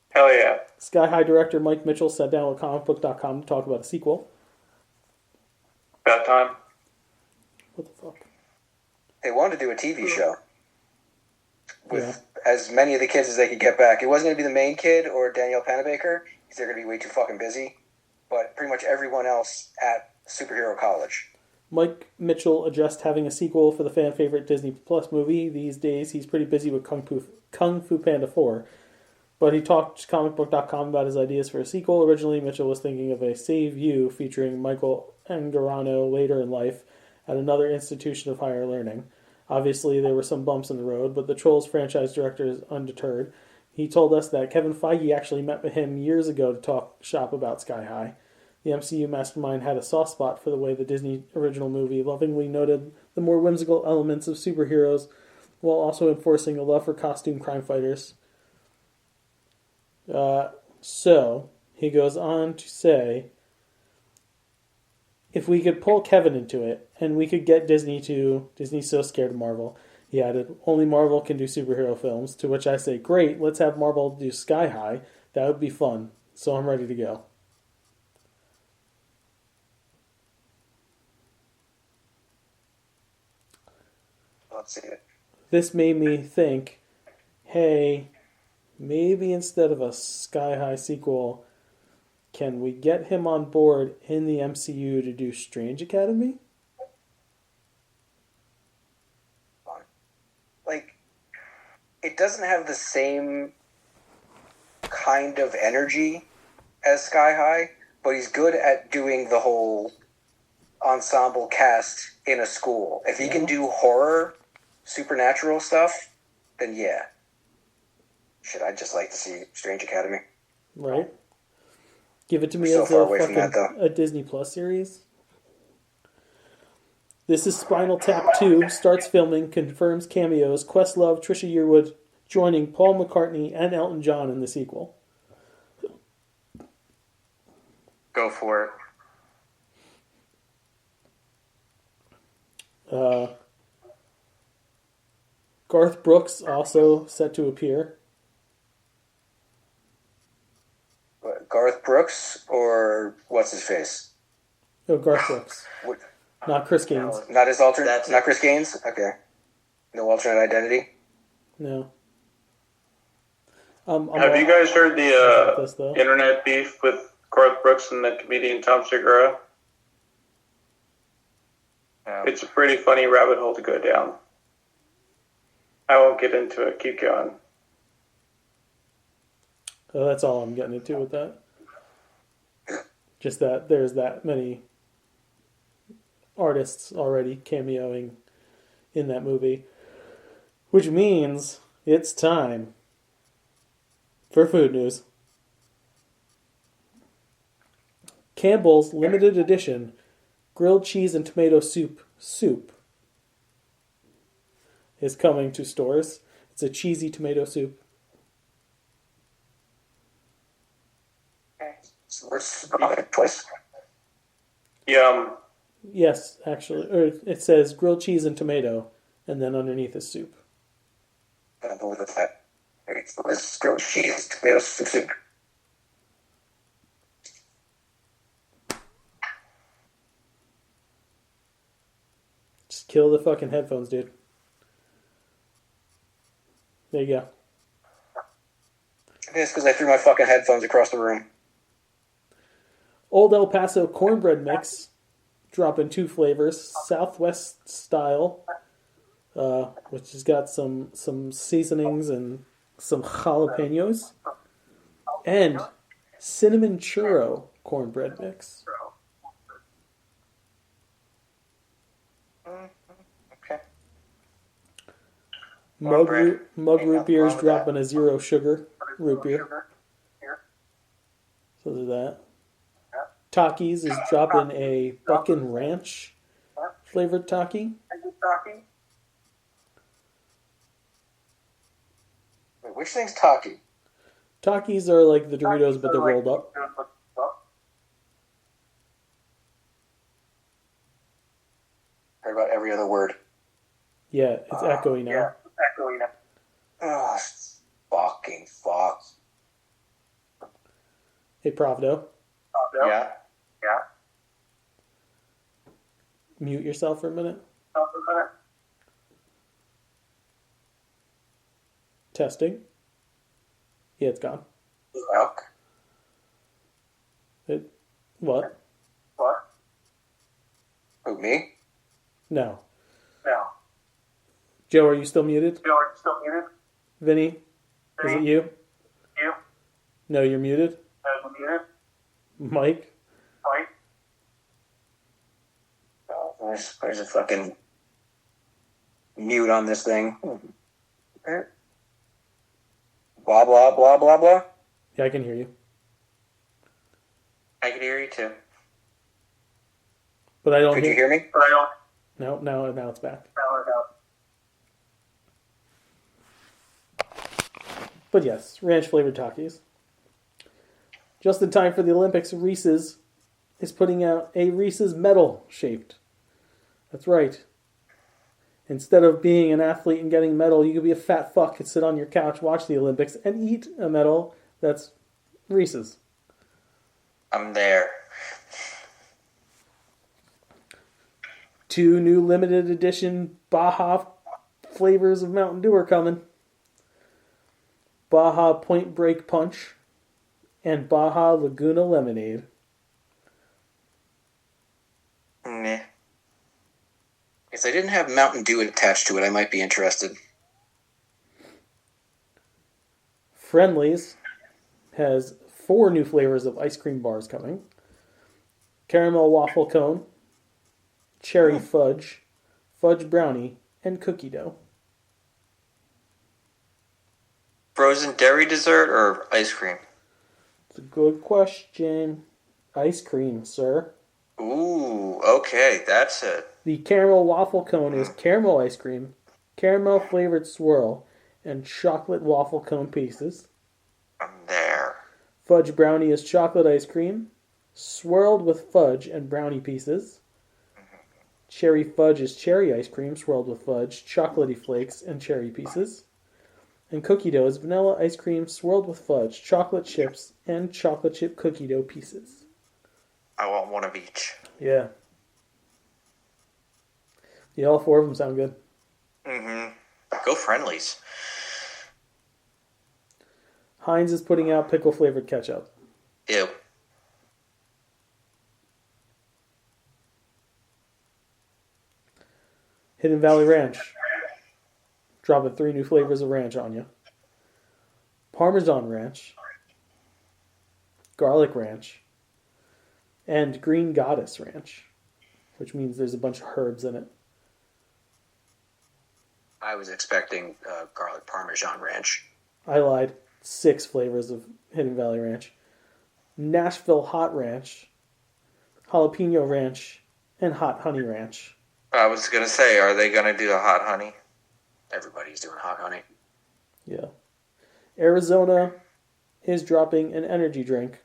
Hell yeah. Sky High director Mike Mitchell sat down with comicbook.com to talk about a sequel. About time. What the fuck? They wanted to do a TV show with as many of the kids as they could get back. It wasn't going to be the main kid or Danielle Panabaker because they're going to be way too fucking busy. But pretty much everyone else at Superhero College. Mike Mitchell addressed having a sequel for the fan favorite Disney Plus movie. These days, he's pretty busy with Kung Fu Panda 4. But he talked to comicbook.com about his ideas for a sequel. Originally, Mitchell was thinking of a Save You featuring Michael Angarano later in life at another institution of higher learning. Obviously, there were some bumps in the road, but the Trolls franchise director is undeterred. He told us that Kevin Feige actually met with him years ago to talk shop about Sky High. The MCU mastermind had a soft spot for the way the Disney original movie lovingly noted the more whimsical elements of superheroes while also enforcing a love for costume crime fighters. So, he goes on to say, if we could pull Kevin into it, and we could get Disney's so scared of Marvel, he added, only Marvel can do superhero films, to which I say, great, let's have Marvel do Sky High, that would be fun, so I'm ready to go. Let's see it. This made me think, hey, maybe instead of a Sky High sequel, can we get him on board in the MCU to do Strange Academy? Like, it doesn't have the same kind of energy as Sky High, but he's good at doing the whole ensemble cast in a school. If he can do horror, supernatural stuff, then yeah. Shit, I'd just like to see Strange Academy. Right? Give it to me so as far a away from fucking that, a Disney Plus series. This is Spinal Tap 2, starts filming, confirms cameos, Questlove, Trisha Yearwood joining Paul McCartney and Elton John in the sequel. Go for it. Garth Brooks also set to appear. Garth Brooks or what's his face? Oh, Garth Brooks. What? Not Chris Gaines. Not his alternate. That's Not it. Chris Gaines. Okay. No alternate identity. No. Have you guys heard this, the though. internet beef with Garth Brooks and the comedian Tom Segura? Yeah. It's a pretty funny rabbit hole to go down. I won't get into it. Keep going. Oh, that's all I'm getting into with that. Just that there's that many artists already cameoing in that movie. Which means it's time for food news. Campbell's limited edition grilled cheese and tomato soup is coming to stores. It's a cheesy tomato soup. So we're twice. Yum. Yes, actually. Or it says grilled cheese and tomato, and then underneath is soup. I believe that. Let's grilled cheese, tomato soup. Just kill the fucking headphones, dude. There you go. It's because I threw my fucking headphones across the room. Old El Paso cornbread mix. Dropping 2 flavors. Southwest style. Which has got some seasonings and some jalapenos. And cinnamon churro cornbread mix. Okay. Mug Cornbread. root beer is Wrong with dropping a 0 sugar root beer. So there's that. Takis is dropping a Buckin' Ranch flavored Taki. Wait, which thing's Taki? Takis are like the Doritos, but they're rolled up. Heard about every other word. Yeah, it's echoey now. Oh, fucking fuck. Hey, Pravdo, Yeah. mute yourself for a minute. Testing. Yeah, it's gone. Fuck. What? Who, me? No. Joe, are you still muted? Vinny, is it you? No, you're muted. Mike? Oh, there's a fucking mute on this thing. Blah, blah, blah, blah, blah. Yeah, I can hear you. I can hear you too. But I don't Could you hear me? No, now it's back. But yes, ranch flavored Takis. Just in time for the Olympics, Reese's is putting out a Reese's medal shaped. That's right. Instead of being an athlete and getting a medal, you could be a fat fuck and sit on your couch, watch the Olympics, and eat a medal that's Reese's. I'm there. 2 new limited edition Baja flavors of Mountain Dew are coming. Baja Point Break Punch and Baja Laguna Lemonade. Meh. If they didn't have Mountain Dew attached to it, I might be interested. Friendly's has 4 new flavors of ice cream bars coming. Caramel waffle cone, cherry fudge, fudge brownie, and cookie dough. Frozen dairy dessert or ice cream? It's a good question. Ice cream, sir. Ooh, okay, that's it. The caramel waffle cone is caramel ice cream, caramel flavored swirl, and chocolate waffle cone pieces. I'm there. Fudge brownie is chocolate ice cream, swirled with fudge and brownie pieces. Cherry fudge is cherry ice cream swirled with fudge, chocolatey flakes, and cherry pieces. And cookie dough is vanilla ice cream swirled with fudge, chocolate chips, and chocolate chip cookie dough pieces. I want one of each. Yeah. Yeah, all 4 of them sound good. Mm-hmm. Go Friendlies. Heinz is putting out pickle flavored ketchup. Ew. Hidden Valley Ranch. Dropping 3 new flavors of ranch on you. Parmesan Ranch. Garlic Ranch. And Green Goddess Ranch. Which means there's a bunch of herbs in it. I was expecting garlic Parmesan Ranch. I lied. 6 flavors of Hidden Valley Ranch. Nashville Hot Ranch. Jalapeno Ranch. And Hot Honey Ranch. I was going to say, are they going to do the hot honey? Everybody's doing hot honey. Yeah. Arizona is dropping an energy drink.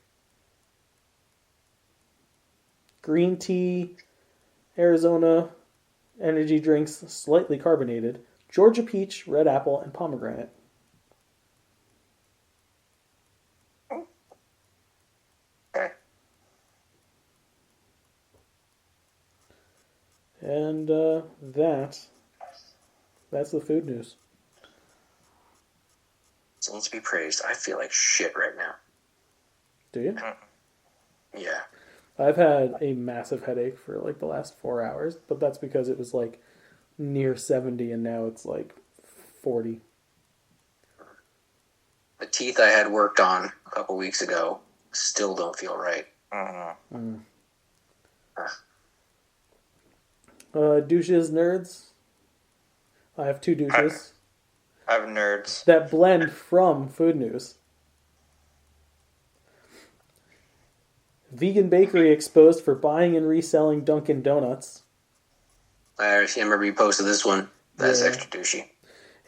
Green tea, Arizona energy drinks, slightly carbonated. Georgia peach, red apple, and pomegranate. Okay. And that's the food news. Saints be praised. I feel like shit right now. Do you? Yeah. I've had a massive headache for like the last 4 hours, but that's because it was like near 70 and now it's like 40. The teeth I had worked on a couple weeks ago still don't feel right. Mm-hmm. Douches, nerds. I have 2 douches. I have nerds. That blend from food news. Vegan bakery exposed for buying and reselling Dunkin' Donuts. I remember you posted this one. That's Yeah. extra douchey.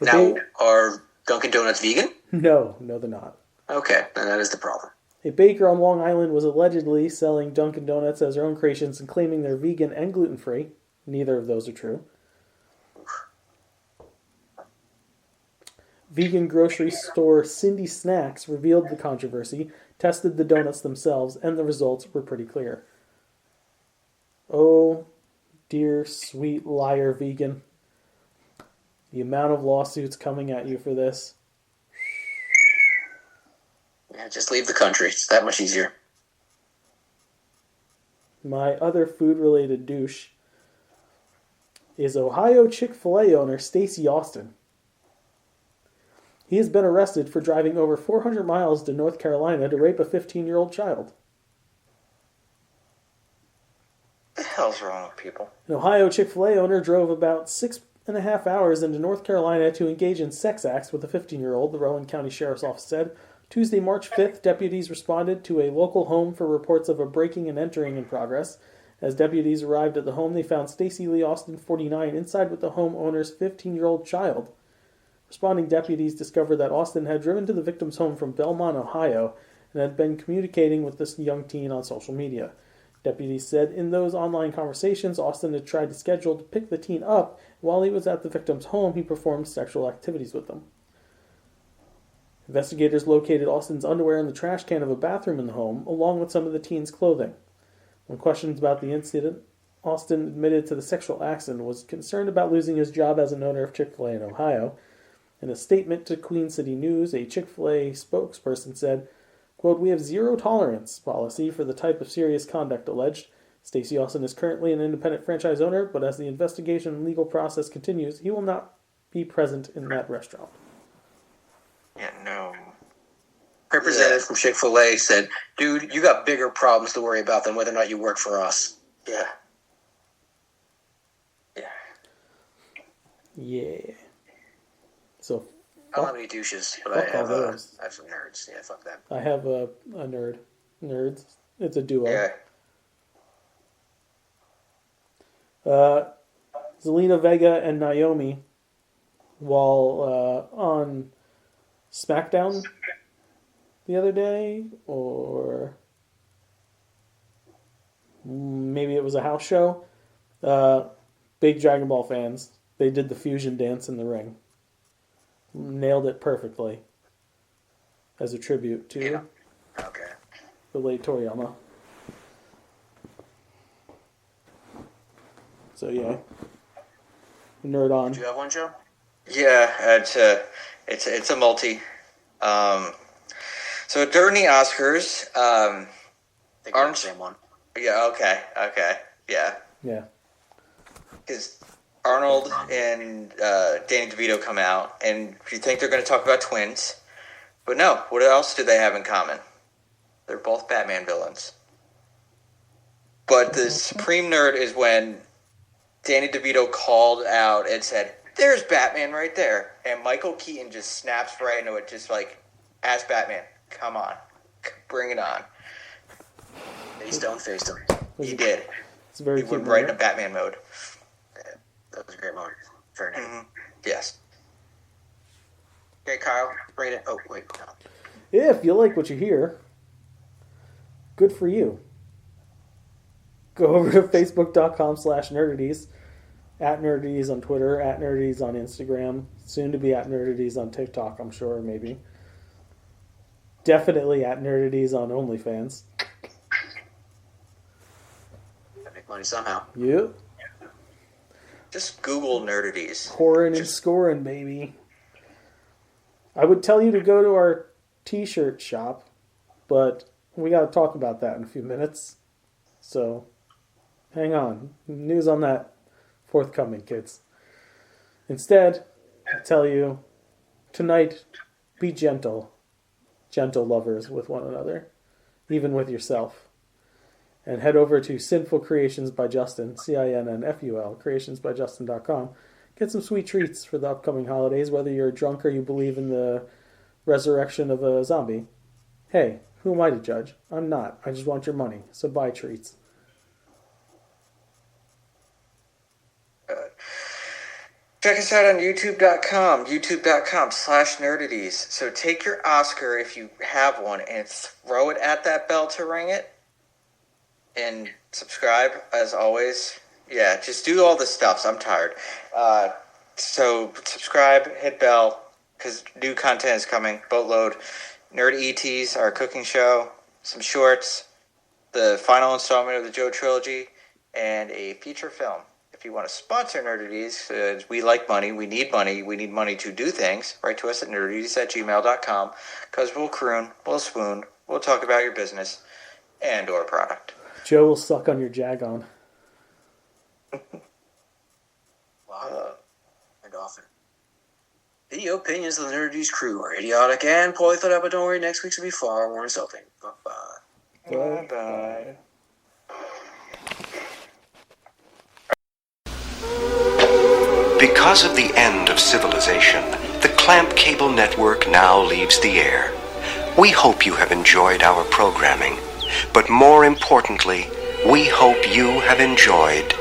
Now, are Dunkin' Donuts vegan? No, they're not. Okay, then that is the problem. A baker on Long Island was allegedly selling Dunkin' Donuts as their own creations and claiming they're vegan and gluten-free. Neither of those are true. Vegan grocery store Cindy Snacks revealed the controversy, tested the donuts themselves, and the results were pretty clear. Oh, dear sweet liar vegan. The amount of lawsuits coming at you for this. Yeah, just leave the country. It's that much easier. My other food-related douche is Ohio Chick-fil-A owner Stacey Austin. He has been arrested for driving over 400 miles to North Carolina to rape a 15-year-old child. What the hell's wrong with people? An Ohio Chick-fil-A owner drove about 6.5 hours into North Carolina to engage in sex acts with a 15-year-old, the Rowan County Sheriff's Office said. Tuesday, March 5th, deputies responded to a local home for reports of a breaking and entering in progress. As deputies arrived at the home, they found Stacey Lee Austin, 49, inside with the homeowner's 15-year-old child. Responding deputies discovered that Austin had driven to the victim's home from Belmont, Ohio, and had been communicating with this young teen on social media. Deputies said in those online conversations, Austin had tried to schedule to pick the teen up. While he was at the victim's home, he performed sexual activities with them. Investigators located Austin's underwear in the trash can of a bathroom in the home, along with some of the teen's clothing. When questioned about the incident, Austin admitted to the sexual acts and was concerned about losing his job as an owner of Chick-fil-A in Ohio. In a statement to Queen City News, a Chick-fil-A spokesperson said, quote, "We have zero tolerance policy for the type of serious conduct alleged. Stacey Austin is currently an independent franchise owner, but as the investigation and legal process continues, he will not be present in that restaurant." Yeah, no. Representative from Chick-fil-A said, "Dude, you got bigger problems to worry about than whether or not you work for us." Yeah. Yeah. So, I don't have any douches, but I have some nerds. Yeah, fuck that. I have a nerd. Nerds. It's a duo. Yeah. Zelina Vega and Naomi, while on SmackDown the other day, or maybe it was a house show, big Dragon Ball fans, they did the fusion dance in the ring. Nailed it perfectly as a tribute to the late Toriyama. So yeah, nerd on. Do you have one, Joe? Yeah, it's a multi. So during the Oscars, I think we're the same one. Yeah. Okay. Yeah. Yeah. Because Arnold and Danny DeVito come out, and you think they're going to talk about twins, but no. What else do they have in common? They're both Batman villains. But the supreme nerd is when Danny DeVito called out and said, "There's Batman right there," and Michael Keaton just snaps right into it, just like, "As Batman, come on, bring it on." Faced him. He did. It's very he went right into Batman mode. That was a great moment. Fair enough. Mm-hmm. Yes. Okay, Kyle, bring it. Oh, wait. No. If you like what you hear, good for you. Go over to facebook.com/nerdities, @nerdities on Twitter, @nerdities on Instagram, soon to be @nerdities on TikTok, I'm sure, maybe. Definitely @nerdities on OnlyFans. Gotta make money somehow. Yep. Just Google nerdities. Pouring and scoring, baby. I would tell you to go to our t-shirt shop, but we got to talk about that in a few minutes. So, hang on. News on that forthcoming, kids. Instead, I tell you, tonight, be gentle. Gentle lovers with one another, even with yourself. And head over to Sinful Creations by Justin, CINNFUL, creationsbyjustin.com. Get some sweet treats for the upcoming holidays, whether you're drunk or you believe in the resurrection of a zombie. Hey, who am I to judge? I'm not. I just want your money, so buy treats. Check us out on youtube.com/nerdities. So take your Oscar, if you have one, and throw it at that bell to ring it. And subscribe, as always. Yeah, just do all the stuff. I'm tired. So subscribe, hit bell, because new content is coming. Boatload. Nerd ETs, our cooking show, some shorts, the final installment of the Joe trilogy, and a feature film. If you want to sponsor Nerdities, we like money, we need money to do things, write to us at nerdities@gmail.com, because we'll croon, we'll swoon, we'll talk about your business and or product. Joe will suck on your Jagon. Wow. And often. The opinions of the Nerdities crew are idiotic and poorly thought out, but don't worry, next week's will be far more insulting. Bye-bye. Bye-bye. Because of the end of civilization, the Clamp Cable Network now leaves the air. We hope you have enjoyed our programming, but more importantly, we hope you have enjoyed